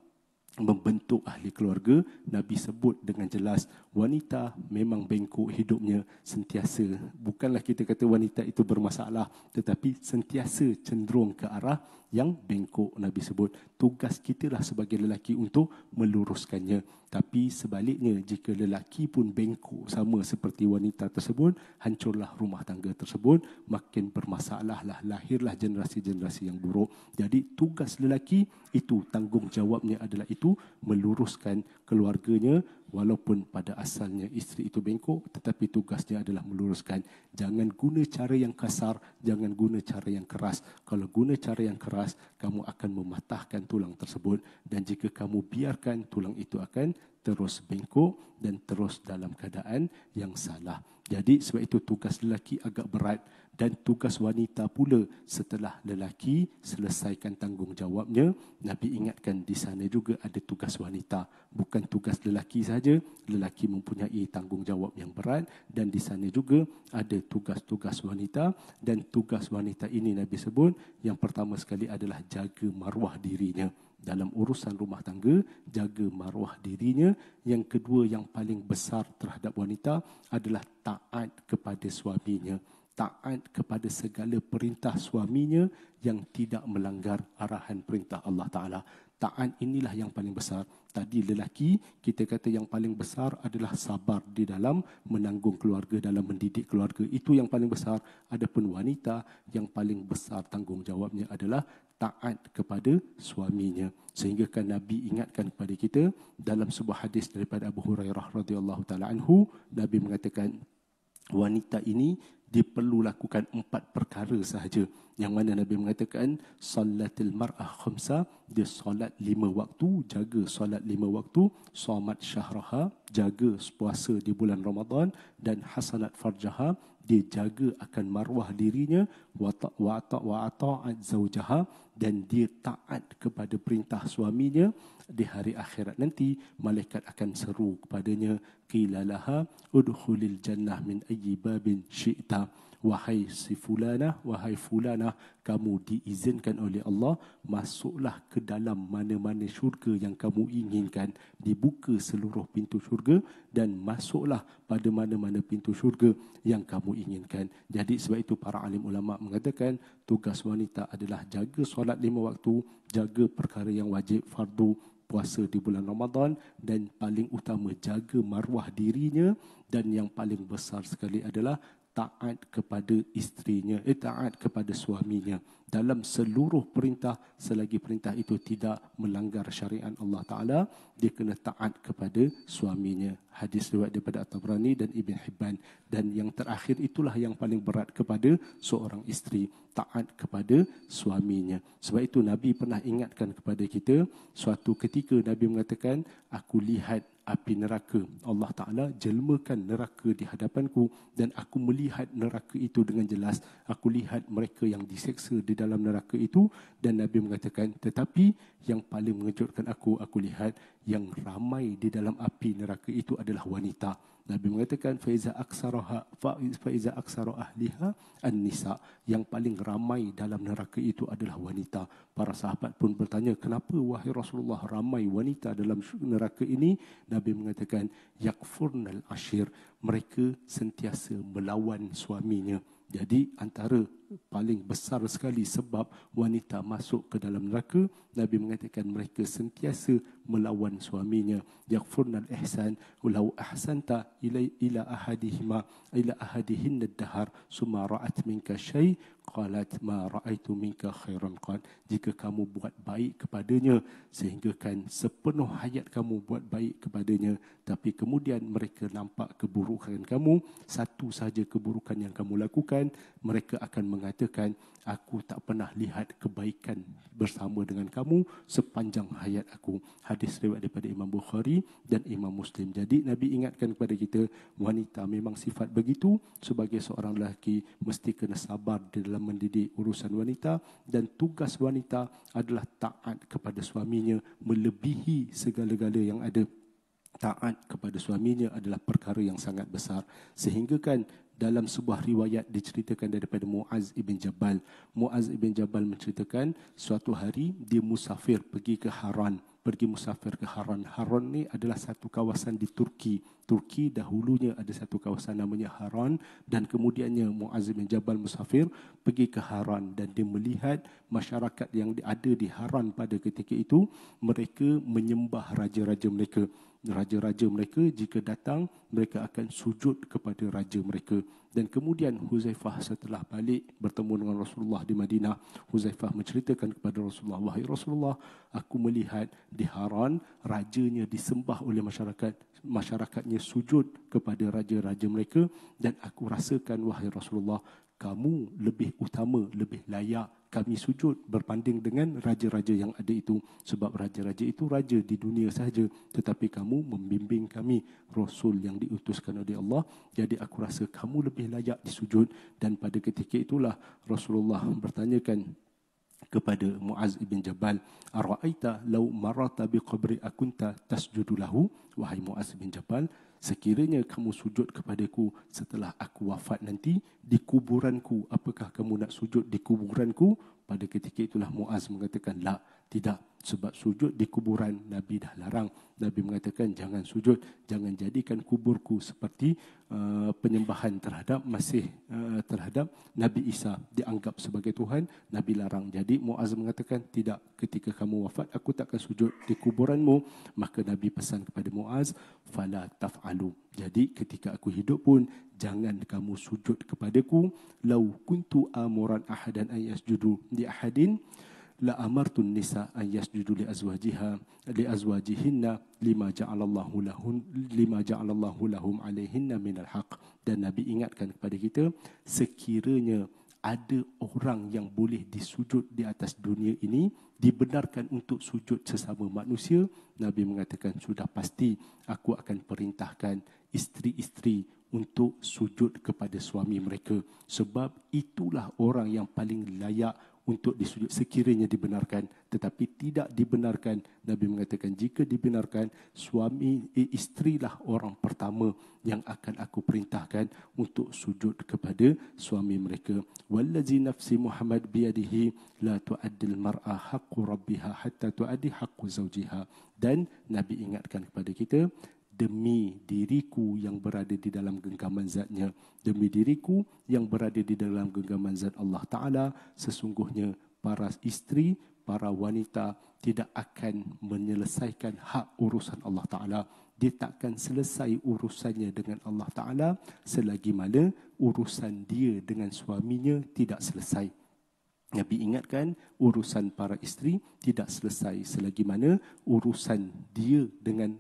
Speaker 1: membentuk ahli keluarga. Nabi sebut dengan jelas, wanita memang bengkok hidupnya sentiasa. Bukanlah kita kata wanita itu bermasalah, tetapi sentiasa cenderung ke arah yang bengkok. Nabi sebut, tugas kitalah sebagai lelaki untuk meluruskannya. Tapi sebaliknya, jika lelaki pun bengkok sama seperti wanita tersebut, hancurlah rumah tangga tersebut, makin bermasalahlah, lahirlah generasi-generasi yang buruk. Jadi tugas lelaki itu, tanggungjawabnya adalah itu, meluruskan keluarganya. Walaupun pada asalnya isteri itu bengkok, tetapi tugasnya adalah meluruskan. Jangan guna cara yang kasar, jangan guna cara yang keras. Kalau guna cara yang keras, kamu akan mematahkan tulang tersebut. Dan jika kamu biarkan, tulang itu akan terus bengkok dan terus dalam keadaan yang salah. Jadi sebab itu tugas lelaki agak berat. Dan tugas wanita pula, setelah lelaki selesaikan tanggungjawabnya, Nabi ingatkan di sana juga ada tugas wanita. Bukan tugas lelaki saja, lelaki mempunyai tanggungjawab yang berat, dan di sana juga ada tugas-tugas wanita. Dan tugas wanita ini Nabi sebut, yang pertama sekali adalah jaga maruah dirinya. Dalam urusan rumah tangga, jaga maruah dirinya. Yang kedua yang paling besar terhadap wanita adalah taat kepada suaminya. Taat kepada segala perintah suaminya yang tidak melanggar arahan perintah Allah Ta'ala. Taat inilah yang paling besar. Tadi lelaki, kita kata yang paling besar adalah sabar di dalam menanggung keluarga, dalam mendidik keluarga. Itu yang paling besar. Adapun wanita, yang paling besar tanggungjawabnya adalah taat kepada suaminya. Sehingga kan Nabi ingatkan kepada kita dalam sebuah hadis daripada Abu Hurairah radhiyallahu taala anhu, Nabi mengatakan wanita ini dia perlu lakukan 4 perkara sahaja. Yang mana Nabi mengatakan salatil mar'ah khamsa, dia solat 5 waktu, jaga solat 5 waktu, somat syahraha, jaga puasa di bulan Ramadan, dan hasanat farjaha, dia jaga akan maruah dirinya, wa ta'at zaujaha, dan dia taat kepada perintah suaminya. Di hari akhirat nanti malaikat akan seru kepadanya, qila laha udkhulil jannah min ayyi babin syi'ta, wahai si fulana, wahai fulana, kamu diizinkan oleh Allah, masuklah ke dalam mana-mana syurga yang kamu inginkan. Dibuka seluruh pintu syurga dan masuklah pada mana-mana pintu syurga yang kamu inginkan. Jadi sebab itu para alim ulama mengatakan tugas wanita adalah jaga solat 5 waktu, jaga perkara yang wajib fardu, puasa di bulan Ramadan, dan paling utama jaga maruah dirinya. Dan yang paling besar sekali adalah taat kepada isterinya, taat kepada suaminya dalam seluruh perintah, selagi perintah itu tidak melanggar syariat Allah Ta'ala, dia kena taat kepada suaminya. Hadis riwayat daripada At-Tabrani dan Ibn Hibban. Dan yang terakhir itulah yang paling berat kepada seorang isteri, taat kepada suaminya. Sebab itu Nabi pernah ingatkan kepada kita, suatu ketika Nabi mengatakan, aku lihat api neraka, Allah Ta'ala jelmakan neraka di hadapanku, dan aku melihat neraka itu dengan jelas. Aku lihat mereka yang diseksa di dalam neraka itu. Dan Nabi mengatakan, tetapi yang paling mengejutkan aku lihat yang ramai di dalam api neraka itu adalah wanita. Nabi mengatakan faiza aksara ahliha an-nisa, yang paling ramai dalam neraka itu adalah wanita. Para sahabat pun bertanya, kenapa wahai Rasulullah ramai wanita dalam neraka ini? Nabi mengatakan yakfurnal ashir, mereka sentiasa melawan suaminya. Jadi antara paling besar sekali sebab wanita masuk ke dalam neraka, Nabi mengatakan mereka sentiasa melawan suaminya. Yakfurnal ihsan walau ahsanta ila ahadihinna ad-dahar summa ra'at minka syai qalat ma ra'aitu minka khairan qad. Jika kamu buat baik kepadanya sehingga kan sepenuh hayat kamu buat baik kepadanya, tapi kemudian mereka nampak keburukan kamu, satu saja keburukan yang kamu lakukan, mereka akan mengatakan, aku tak pernah lihat kebaikan bersama dengan kamu sepanjang hayat aku. Hadis riwayat daripada Imam Bukhari dan Imam Muslim. Jadi Nabi ingatkan kepada kita, wanita memang sifat begitu. Sebagai seorang lelaki mesti kena sabar di dalam mendidik urusan wanita, dan tugas wanita adalah taat kepada suaminya melebihi segala-gala yang ada. Taat kepada suaminya adalah perkara yang sangat besar. Sehingga kan dalam sebuah riwayat diceritakan daripada Muaz ibn Jabal. Muaz ibn Jabal menceritakan suatu hari dia musafir pergi ke Haran. Pergi musafir ke Haran. Haran ni adalah satu kawasan di Turki. Turki dahulunya ada satu kawasan namanya Haran, dan kemudiannya Muaz bin Jabal musafir pergi ke Haran, dan dia melihat masyarakat yang ada di Haran pada ketika itu, mereka menyembah raja-raja mereka. Raja-raja mereka jika datang, mereka akan sujud kepada raja mereka. Dan kemudian Huzaifah setelah balik bertemu dengan Rasulullah di Madinah, Huzaifah menceritakan kepada Rasulullah, wahai Rasulullah, aku melihat di Haran rajanya disembah oleh masyarakat, masyarakatnya sujud kepada raja-raja mereka, dan aku rasakan, wahai Rasulullah, kamu lebih utama, lebih layak kami sujud berbanding dengan raja-raja yang ada itu. Sebab raja-raja itu raja di dunia sahaja, tetapi kamu membimbing kami, Rasul yang diutuskan oleh Allah. Jadi aku rasa kamu lebih layak disujud. Dan pada ketika itulah Rasulullah bertanyakan kepada Muaz ibn Jabal, ara'aita law marata biqabri akunta tasjudu lahu? Wahai Muaz ibn Jabal, sekiranya kamu sujud kepadaku setelah aku wafat nanti di kuburanku, apakah kamu nak sujud di kuburanku? Pada ketika itulah Muaz mengatakan, la, tidak. Sebab sujud di kuburan Nabi dah larang. Nabi mengatakan, jangan sujud, jangan jadikan kuburku seperti penyembahan terhadap terhadap Nabi Isa, dianggap sebagai Tuhan. Nabi larang. Jadi Muaz mengatakan, tidak, ketika kamu wafat aku takkan sujud di kuburanmu. Maka Nabi pesan kepada Muaz, fala taf'alu. Jadi ketika aku hidup pun jangan kamu sujud kepadaku. Lau kuntu amuran ahadan an yasjudu li ahadin la amartun nisa an yasjudu li azwajihinna lima ja'alallahu lahum alaihinna minal haq. Dan Nabi ingatkan kepada kita, sekiranya ada orang yang boleh disujud di atas dunia ini, dibenarkan untuk sujud sesama manusia, Nabi mengatakan, sudah pasti aku akan perintahkan isteri-isteri untuk sujud kepada suami mereka. Sebab itulah orang yang paling layak untuk disujud sekiranya dibenarkan. Tetapi tidak dibenarkan. Nabi mengatakan, jika dibenarkan, isterilah orang pertama yang akan aku perintahkan untuk sujud kepada suami mereka. Wallazi nafsi Muhammad biyadihi la tu'addil mar'a haqqu rabbiha hatta tu'addi haqqu zawjiha. Dan Nabi ingatkan kepada kita, demi diriku yang berada di dalam genggaman zatnya, demi diriku yang berada di dalam genggaman zat Allah Ta'ala, sesungguhnya para isteri, para wanita tidak akan menyelesaikan hak urusan Allah Ta'ala. Dia takkan selesai urusannya dengan Allah Ta'ala selagi mana urusan dia dengan suaminya tidak selesai. Nabi ingatkan, urusan para isteri tidak selesai selagi mana urusan dia dengan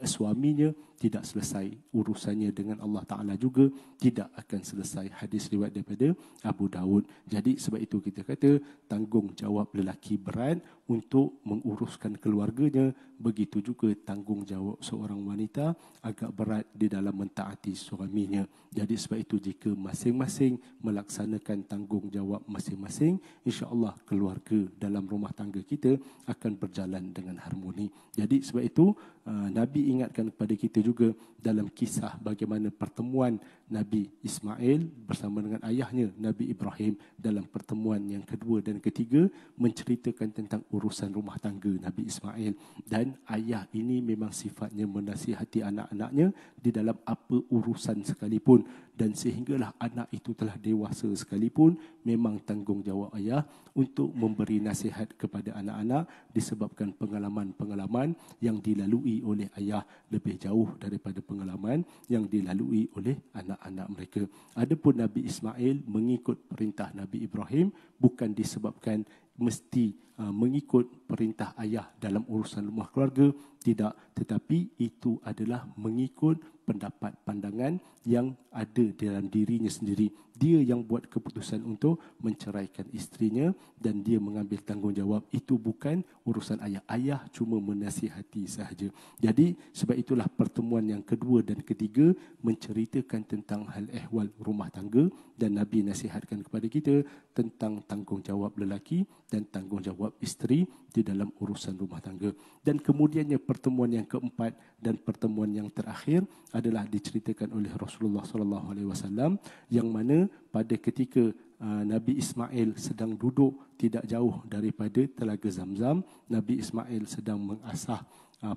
Speaker 1: suaminya tidak selesai. Urusannya dengan Allah Ta'ala juga tidak akan selesai. Hadis riwayat daripada Abu Daud. Jadi sebab itu kita kata, tanggungjawab lelaki berat untuk menguruskan keluarganya. Begitu juga tanggungjawab seorang wanita agak berat di dalam mentaati suaminya. Jadi sebab itu jika masing-masing melaksanakan tanggungjawab masing-masing, insya-Allah keluarga dalam rumah tangga kita akan berjalan dengan harmoni. Jadi sebab itu Nabi ingatkan kepada kita juga dalam kisah bagaimana pertemuan Nabi Ismail bersama dengan ayahnya Nabi Ibrahim. Dalam pertemuan yang kedua dan ketiga menceritakan tentang urusan rumah tangga Nabi Ismail. Dan ayah ini memang sifatnya menasihati anak-anaknya di dalam apa urusan sekalipun. Dan sehinggalah anak itu telah dewasa sekalipun, memang tanggungjawab ayah untuk memberi nasihat kepada anak-anak disebabkan pengalaman-pengalaman yang dilalui oleh ayah lebih jauh daripada pengalaman yang dilalui oleh anak-anak mereka. Adapun Nabi Ismail mengikut perintah Nabi Ibrahim bukan disebabkan mesti mengikut perintah ayah dalam urusan rumah keluarga, Tidak, tetapi itu adalah mengikut pendapat pandangan yang ada dalam dirinya sendiri. Dia yang buat keputusan untuk menceraikan isterinya dan dia mengambil tanggungjawab. Itu bukan urusan ayah. Ayah cuma menasihati sahaja. Jadi sebab itulah pertemuan yang kedua dan ketiga menceritakan tentang hal ehwal rumah tangga, dan Nabi nasihatkan kepada kita tentang tanggungjawab lelaki dan tanggungjawab isteri di dalam urusan rumah tangga. Dan kemudiannya pertemuan yang keempat dan pertemuan yang terakhir adalah diceritakan oleh Rasulullah SAW, yang mana pada ketika Nabi Ismail sedang duduk tidak jauh daripada Telaga Zamzam, Nabi Ismail sedang mengasah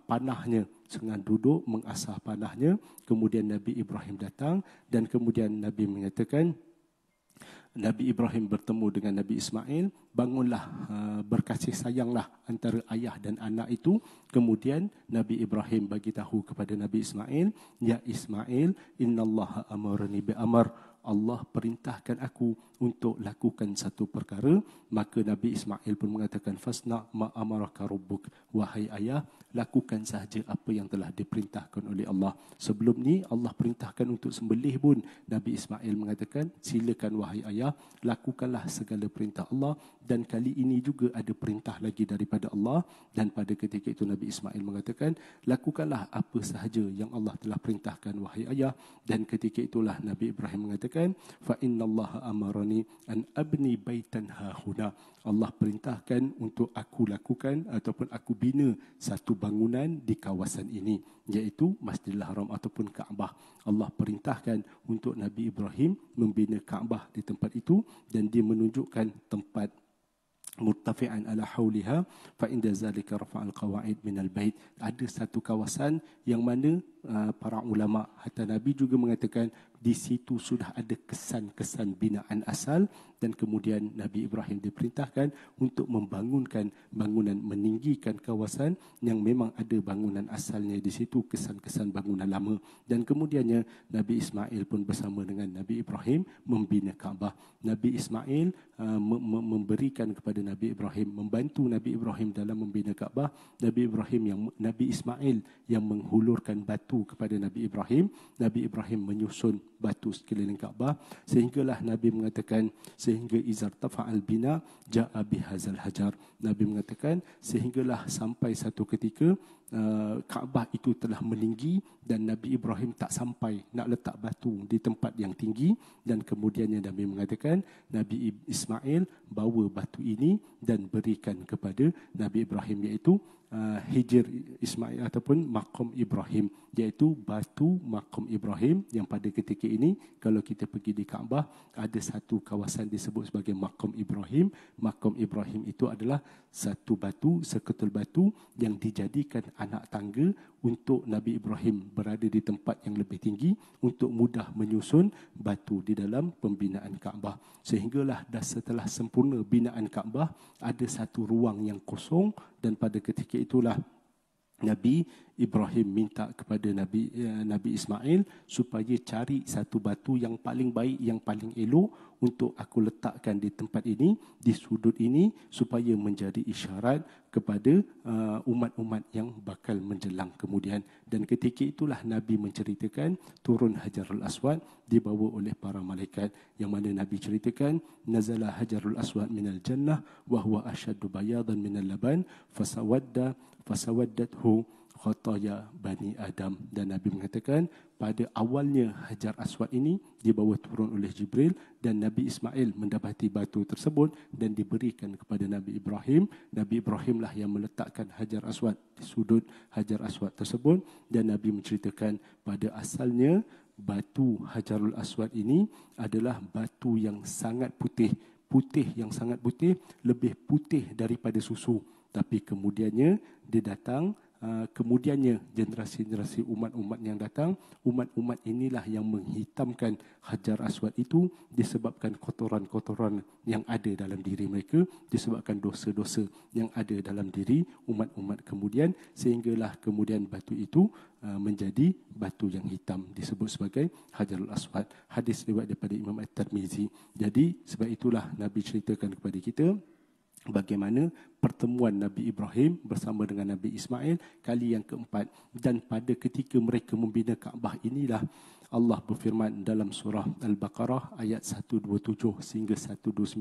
Speaker 1: panahnya, sedang duduk mengasah panahnya. Kemudian Nabi Ibrahim datang dan kemudian Nabi mengatakan, Nabi Ibrahim bertemu dengan Nabi Ismail, bangunlah, berkasih sayanglah antara ayah dan anak itu. Kemudian Nabi Ibrahim bagi tahu kepada Nabi Ismail, ya Ismail, innallaha amarani bi amr, Allah perintahkan aku untuk lakukan satu perkara. Maka Nabi Ismail pun mengatakan, fasna ma amaraka rabbuk, wahai ayah, lakukan sahaja apa yang telah diperintahkan oleh Allah. Sebelum ni Allah perintahkan untuk sembelih pun, Nabi Ismail mengatakan, silakan wahai ayah, lakukanlah segala perintah Allah. Dan kali ini juga ada perintah lagi daripada Allah, dan pada ketika itu Nabi Ismail mengatakan, lakukanlah apa sahaja yang Allah telah perintahkan wahai ayah. Dan ketika itulah Nabi Ibrahim mengatakan, fa innallaha amarani an abni baitan hahuna, Allah perintahkan untuk aku lakukan ataupun aku bina satu bangunan di kawasan ini, iaitu Masjidil Haram ataupun Kaabah. Allah perintahkan untuk Nabi Ibrahim membina Kaabah di tempat itu, dan dia menunjukkan tempat murtafi'an ala hauliha fa inda zalika rafa'al qawaid minal bait. Ada satu kawasan yang mana para ulama, hatta Nabi juga mengatakan di situ sudah ada kesan-kesan binaan asal, dan kemudian Nabi Ibrahim diperintahkan untuk membangunkan bangunan, meninggikan kawasan yang memang ada bangunan asalnya di situ, kesan-kesan bangunan lama. Dan kemudiannya Nabi Ismail pun bersama dengan Nabi Ibrahim membina Kaabah. Nabi Ismail memberikan kepada Nabi Ibrahim, membantu Nabi Ibrahim dalam membina Kaabah. Nabi Ismail yang menghulurkan batu kepada Nabi Ibrahim. Nabi Ibrahim menyusun batu sekeliling Kaabah, sehinggalah Nabi mengatakan, sehingga izar tafa'al bina ja'a bihazal hajar. Nabi mengatakan sehinggalah sampai satu ketika Kaabah itu telah meninggi dan Nabi Ibrahim tak sampai nak letak batu di tempat yang tinggi. Dan kemudiannya Nabi mengatakan, Nabi Ismail bawa batu ini dan berikan kepada Nabi Ibrahim, iaitu Hijr Ismail ataupun Maqam Ibrahim, iaitu batu Maqam Ibrahim, yang pada ketika ini kalau kita pergi di Kaabah ada satu kawasan disebut sebagai Maqam Ibrahim. Maqam Ibrahim itu adalah satu batu, seketul batu yang dijadikan anak tangga untuk Nabi Ibrahim berada di tempat yang lebih tinggi untuk mudah menyusun batu di dalam pembinaan Kaabah. Sehinggalah dah setelah sempurna binaan Kaabah, ada satu ruang yang kosong, dan pada ketika itulah Nabi Ibrahim minta kepada Nabi Ismail supaya cari satu batu yang paling baik, yang paling elok untuk aku letakkan di tempat ini, di sudut ini, supaya menjadi isyarat kepada umat-umat yang bakal menjelang kemudian. Dan ketika itulah Nabi menceritakan turun Hajarul Aswad dibawa oleh para malaikat, yang mana Nabi ceritakan, nazala Hajarul Aswad minal jannah wa huwa ashaddu bayadan minal laban fasawaddathu khataya Bani Adam. Dan Nabi mengatakan pada awalnya Hajar Aswad ini dibawa turun oleh Jibril, dan Nabi Ismail mendapati batu tersebut dan diberikan kepada Nabi Ibrahim. Nabi Ibrahimlah yang meletakkan Hajar Aswad di sudut Hajar Aswad tersebut. Dan Nabi menceritakan pada asalnya batu Hajarul Aswad ini adalah batu yang sangat putih, yang sangat putih, lebih putih daripada susu. Tapi kemudiannya dia datang, kemudiannya generasi-generasi umat-umat yang datang, umat-umat inilah yang menghitamkan Hajar Aswad itu disebabkan kotoran-kotoran yang ada dalam diri mereka, disebabkan dosa-dosa yang ada dalam diri umat-umat kemudian, sehinggalah kemudian batu itu menjadi batu yang hitam, disebut sebagai Hajarul Aswad. Hadis riwayat daripada Imam At-Tirmizi. Jadi sebab itulah Nabi ceritakan kepada kita bagaimana pertemuan Nabi Ibrahim bersama dengan Nabi Ismail kali yang keempat. Dan pada ketika mereka membina Kaabah inilah Allah berfirman dalam surah Al-Baqarah ayat 127 sehingga 129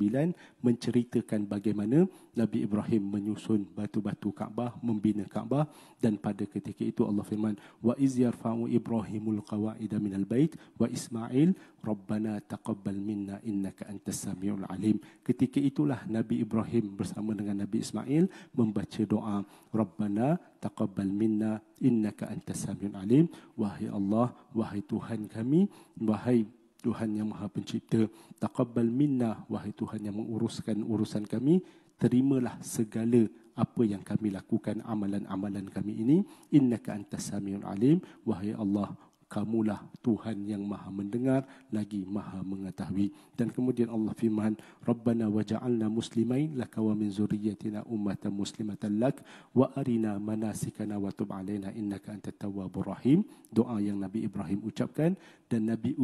Speaker 1: menceritakan bagaimana Nabi Ibrahim menyusun batu-batu Kaabah, membina Kaabah. Dan pada ketika itu Allah firman, wa iz yarfa'u Ibrahimul qawaida minal bait wa Ismail rabbana taqabbal minna innaka antas samiul alim. Ketika itulah Nabi Ibrahim bersama dengan Nabi Ismail membaca doa, rabbana taqabbal minna innaka antas samiul alim. Wahai Allah, wahai Tuhan kami, wahai Tuhan yang Maha Pencipta, taqabbal minna, wahai Tuhan yang menguruskan urusan kami, terimalah segala apa yang kami lakukan, amalan-amalan kami ini. Innaka antas samiul alim, wahai Allah, kamulah Tuhan yang Maha mendengar lagi Maha mengetahui. Dan kemudian Allah firman, Rabbana waja'alna muslimain laka wa min zurriyyatina ummatan muslimatan lak wa arina manasikana wa tub alaina innaka antat tawwabur rahim. Doa yang Nabi Ibrahim ucapkan, dan Nabi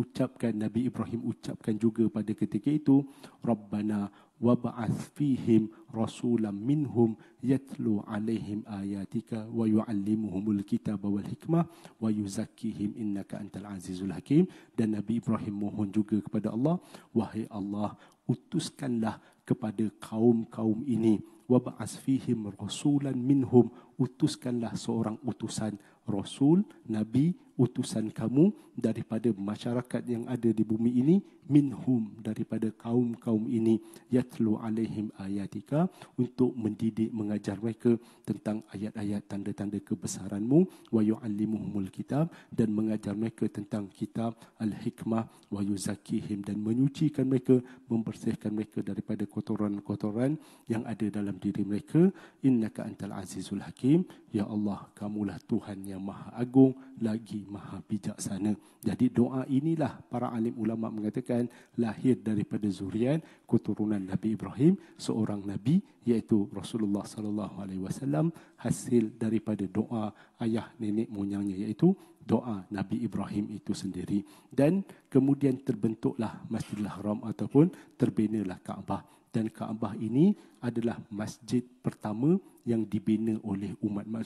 Speaker 1: Ibrahim ucapkan juga pada ketika itu, Rabbana wab'ath fihim rasulam minhum yatlu alaihim ayatika wa yu'allimuhumul kitaba wal hikmah wa yuzakkihim innaka antal azizul hakim. Dan Nabi Ibrahim mohon juga kepada Allah, wahai Allah, utuskanlah kepada kaum-kaum ini, wab'ath fihim rasulan minhum, utuskanlah seorang utusan, rasul, nabi, utusan kamu daripada masyarakat yang ada di bumi ini, minhum, daripada kaum-kaum ini, yatlu alaihim ayatika, untuk mendidik, mengajar mereka tentang ayat-ayat tanda-tanda kebesaranmu, wa yu'allimuhumul kitab, dan mengajar mereka tentang kitab, al-hikmah, wa yuzakkihim, dan menyucikan mereka, membersihkan mereka daripada kotoran-kotoran yang ada dalam diri mereka. Innaka antal azizul hakim, ya Allah, kamulah Tuhan yang Maha Agung lagi Maha Bijaksana. Jadi doa inilah para alim ulama mengatakan lahir daripada zuriat keturunan Nabi Ibrahim, seorang nabi, iaitu Rasulullah sallallahu alaihi wasallam, hasil daripada doa ayah nenek moyangnya, iaitu doa Nabi Ibrahim itu sendiri. Dan kemudian terbentuklah Masjidil Haram ataupun terbinalah Kaabah. Dan Kaabah ini adalah masjid pertama yang dibina oleh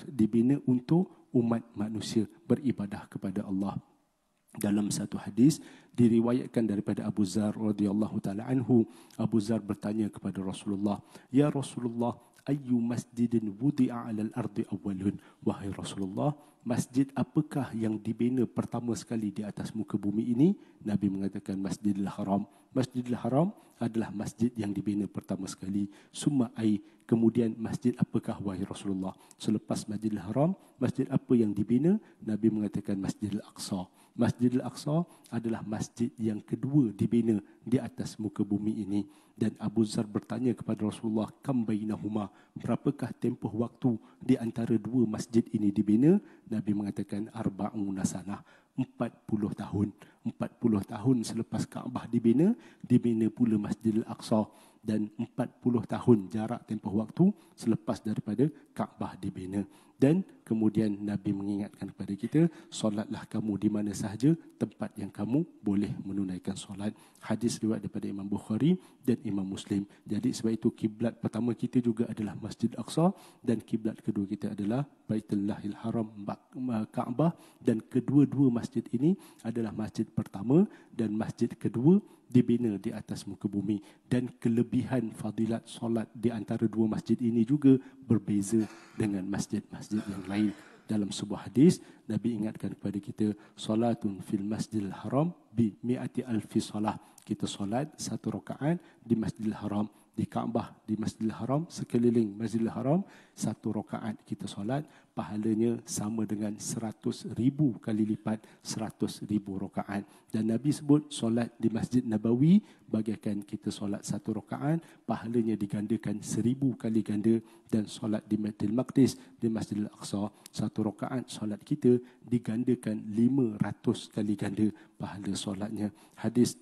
Speaker 1: dibina untuk umat manusia beribadah kepada Allah. Dalam satu hadis diriwayatkan daripada Abu Zar radhiyallahu taala anhu, Abu Zar bertanya kepada Rasulullah, ya Rasulullah, ayyu masjidin wudi'a 'alal ardi awwalun? Wahai Rasulullah, masjid apakah yang dibina pertama sekali di atas muka bumi ini? Nabi mengatakan Masjidil Haram. Masjidil Haram adalah masjid yang dibina pertama sekali. Summa ai, kemudian masjid apakah wahai Rasulullah? Selepas Masjidil Haram, masjid apa yang dibina? Nabi mengatakan Masjidil Aqsa. Masjidil Aqsa adalah masjid yang kedua dibina di atas muka bumi ini. Dan Abu Zar bertanya kepada Rasulullah, kam bainahuma, berapakah tempoh waktu di antara dua masjid ini dibina? Nabi mengatakan arba'una sanah, 40 tahun. 40 tahun selepas Kaabah dibina pula Masjidil Aqsa. Dan 40 tahun jarak tempoh waktu selepas daripada Kaabah dibina. Dan kemudian Nabi mengingatkan kepada kita, solatlah kamu di mana sahaja tempat yang kamu boleh menunaikan solat. Hadis riwayat daripada Imam Bukhari dan Imam Muslim. Jadi sebab itu kiblat pertama kita juga adalah Masjid Aqsa, dan kiblat kedua kita adalah Baitullahil Haram, Kaabah. Dan kedua-dua masjid ini adalah masjid pertama dan masjid kedua dibina di atas muka bumi. Dan kelebihan fadilat solat di antara dua masjid ini juga berbeza dengan masjid-masjid yang lain. Dalam sebuah hadis, Nabi ingatkan kepada kita, solatun fil masjidil haram bi mi'ati alfi solah. Kita solat satu rakaat di Masjidil Haram, di Kaabah, di Masjidil Haram, sekeliling Masjidil Haram, satu rakaat kita solat, pahalanya sama dengan 100,000 kali lipat 100,000 rakaat. Dan Nabi sebut solat di Masjid Nabawi bagaikan kita solat satu rakaat, pahalanya digandakan 1000 kali ganda. Dan solat di Baitul Maqdis, di Masjidil Aqsa, satu rakaat solat kita digandakan 500 kali ganda pahala solatnya. Hadis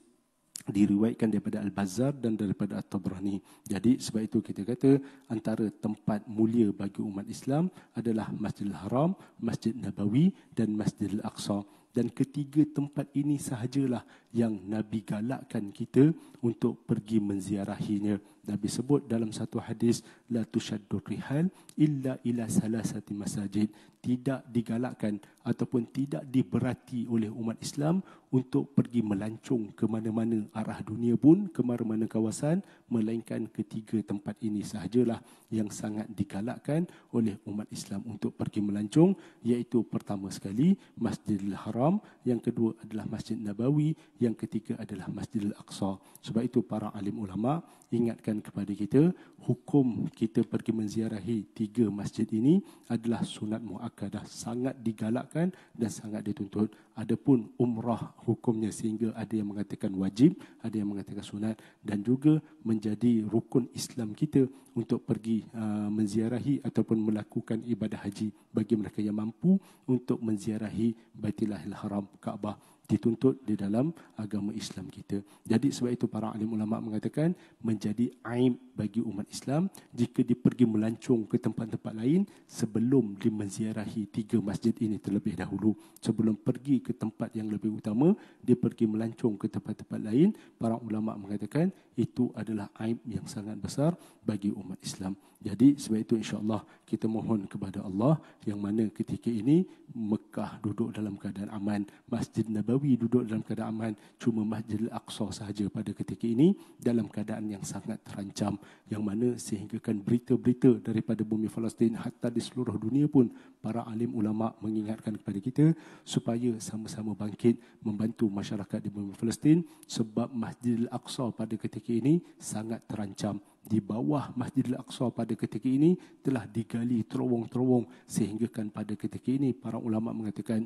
Speaker 1: diriwayatkan daripada Al-Bazzar dan daripada At-Tabrani. Jadi sebab itu kita kata antara tempat mulia bagi umat Islam adalah Masjidil Haram, Masjid Nabawi dan Masjidil Aqsa. Dan ketiga tempat ini sahajalah yang Nabi galakkan kita untuk pergi menziarahinya. Nabi sebut dalam satu hadis, la tushaddur rihal illa ila salasati masajid. Tidak digalakkan ataupun tidak diberati oleh umat Islam untuk pergi melancong ke mana-mana arah dunia pun, ke mana-mana kawasan, melainkan ketiga tempat ini sahajalah yang sangat digalakkan oleh umat Islam untuk pergi melancong, iaitu pertama sekali Masjidil Haram, yang kedua adalah Masjid Nabawi, yang ketiga adalah Masjidil Aqsa. Sebab itu para alim ulama ingatkan kepada kita, hukum kita pergi menziarahi tiga masjid ini adalah sunat muakkadah, sangat digalakkan dan sangat dituntut. Adapun umrah hukumnya sehingga ada yang mengatakan wajib, ada yang mengatakan sunat, dan juga menjadi rukun Islam kita untuk pergi menziarahi ataupun melakukan ibadah haji bagi mereka yang mampu untuk menziarahi Baitillahil Haram, Kaabah, dituntut di dalam agama Islam kita. Jadi sebab itu para alim ulama mengatakan menjadi aib bagi umat Islam jika dia pergi melancong ke tempat-tempat lain sebelum dia menziarahi tiga masjid ini terlebih dahulu. Sebelum pergi ke tempat yang lebih utama, dia pergi melancong ke tempat-tempat lain. Para ulama mengatakan itu adalah aib yang sangat besar bagi umat Islam. Jadi sebab itu insya-Allah kita mohon kepada Allah yang mana ketika ini Mekah duduk dalam keadaan aman, Masjid Nabawi duduk dalam keadaan aman, cuma Masjidil Aqsa sahaja pada ketika ini dalam keadaan yang sangat terancam, yang mana sehinggakan berita-berita daripada bumi Palestin hatta di seluruh dunia pun para alim ulama mengingatkan kepada kita supaya sama-sama bangkit membantu masyarakat di bumi Palestin, sebab Masjidil Aqsa pada ketika ini sangat terancam. Di bawah Masjidil Aqsa pada ketika ini telah digali terowong-terowong sehinggakan pada ketika ini para ulama mengatakan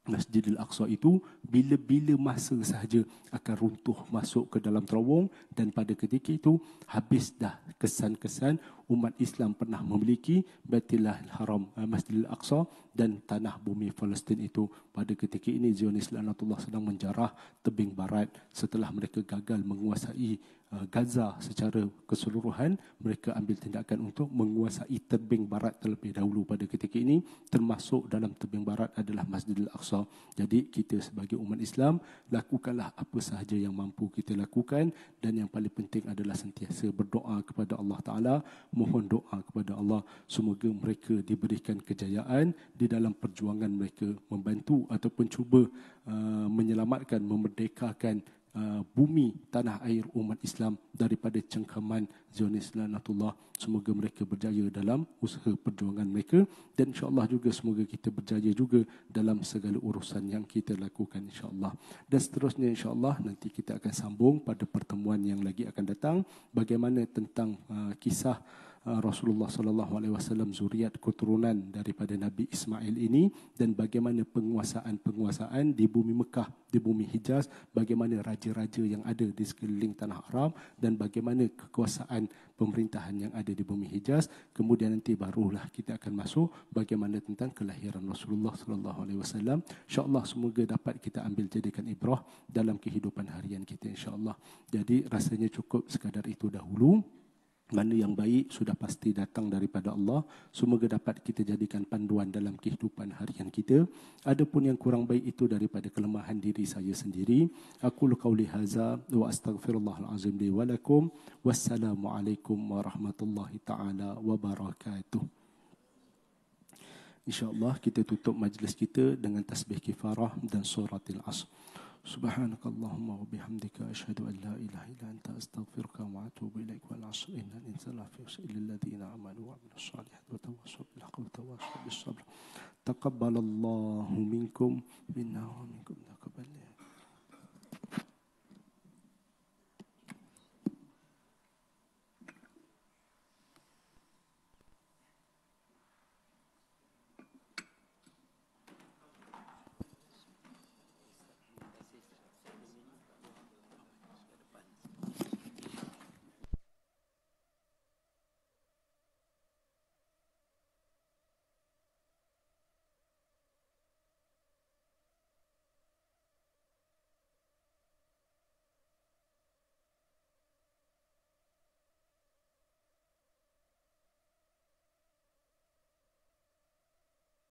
Speaker 1: Masjidil Aqsa itu bila-bila masa sahaja akan runtuh masuk ke dalam terowong, dan pada ketika itu habis dah kesan-kesan umat Islam pernah memiliki Baitillahil Haram, Masjidil Aqsa dan tanah bumi Palestin itu. Pada ketika ini Zionis laknatullah sedang menjarah tebing barat setelah mereka gagal menguasai Gaza secara keseluruhan. Mereka ambil tindakan untuk menguasai tebing barat terlebih dahulu pada ketika ini, termasuk dalam tebing barat adalah Masjidil Aqsa. Jadi kita sebagai umat Islam lakukanlah apa sahaja yang mampu kita lakukan, dan yang paling penting adalah sentiasa berdoa kepada Allah Ta'ala, mohon doa kepada Allah semoga mereka diberikan kejayaan di dalam perjuangan mereka membantu ataupun cuba menyelamatkan, memerdekakan bumi tanah air umat Islam daripada cengkaman Zionis laknatullah. Semoga mereka berjaya dalam usaha perjuangan mereka, dan insya-Allah juga semoga kita berjaya juga dalam segala urusan yang kita lakukan insya-Allah. Dan seterusnya insya-Allah nanti kita akan sambung pada pertemuan yang lagi akan datang bagaimana tentang kisah Rasulullah sallallahu alaihi wasallam, zuriat keturunan daripada Nabi Ismail ini, dan bagaimana penguasaan di bumi Mekah, di bumi Hijaz, bagaimana raja-raja yang ada di sekeliling tanah Arab, dan bagaimana kekuasaan pemerintahan yang ada di bumi Hijaz. Kemudian nanti barulah kita akan masuk bagaimana tentang kelahiran Rasulullah sallallahu alaihi wasallam. Insya-Allah semoga dapat kita ambil jadikan ibrah dalam kehidupan harian kita insya-Allah. Jadi rasanya cukup sekadar itu dahulu. Mana yang baik sudah pasti datang daripada Allah, semoga dapat kita jadikan panduan dalam kehidupan harian kita. Adapun yang kurang baik itu daripada kelemahan diri saya sendiri. Aqulu qauli hadza wa astaghfirullahal azim li wa lakum. Wassalamualaikum warahmatullahi taala wabarakatuh. InsyaAllah kita tutup majlis kita dengan tasbih kifarah dan suratil Asr. Subhanakallahumma wa bihamdika asyhadu an la ilaha illa anta astaghfiruka wa atubu ilaik. Wal 'asr innal insana lafi khusr illa alladziina aamanu wa 'amilus shalihaati wa tawassaw bil haqqi wa tawassaw bis sabr. Taqabbalallahu minkum minna wa minkum.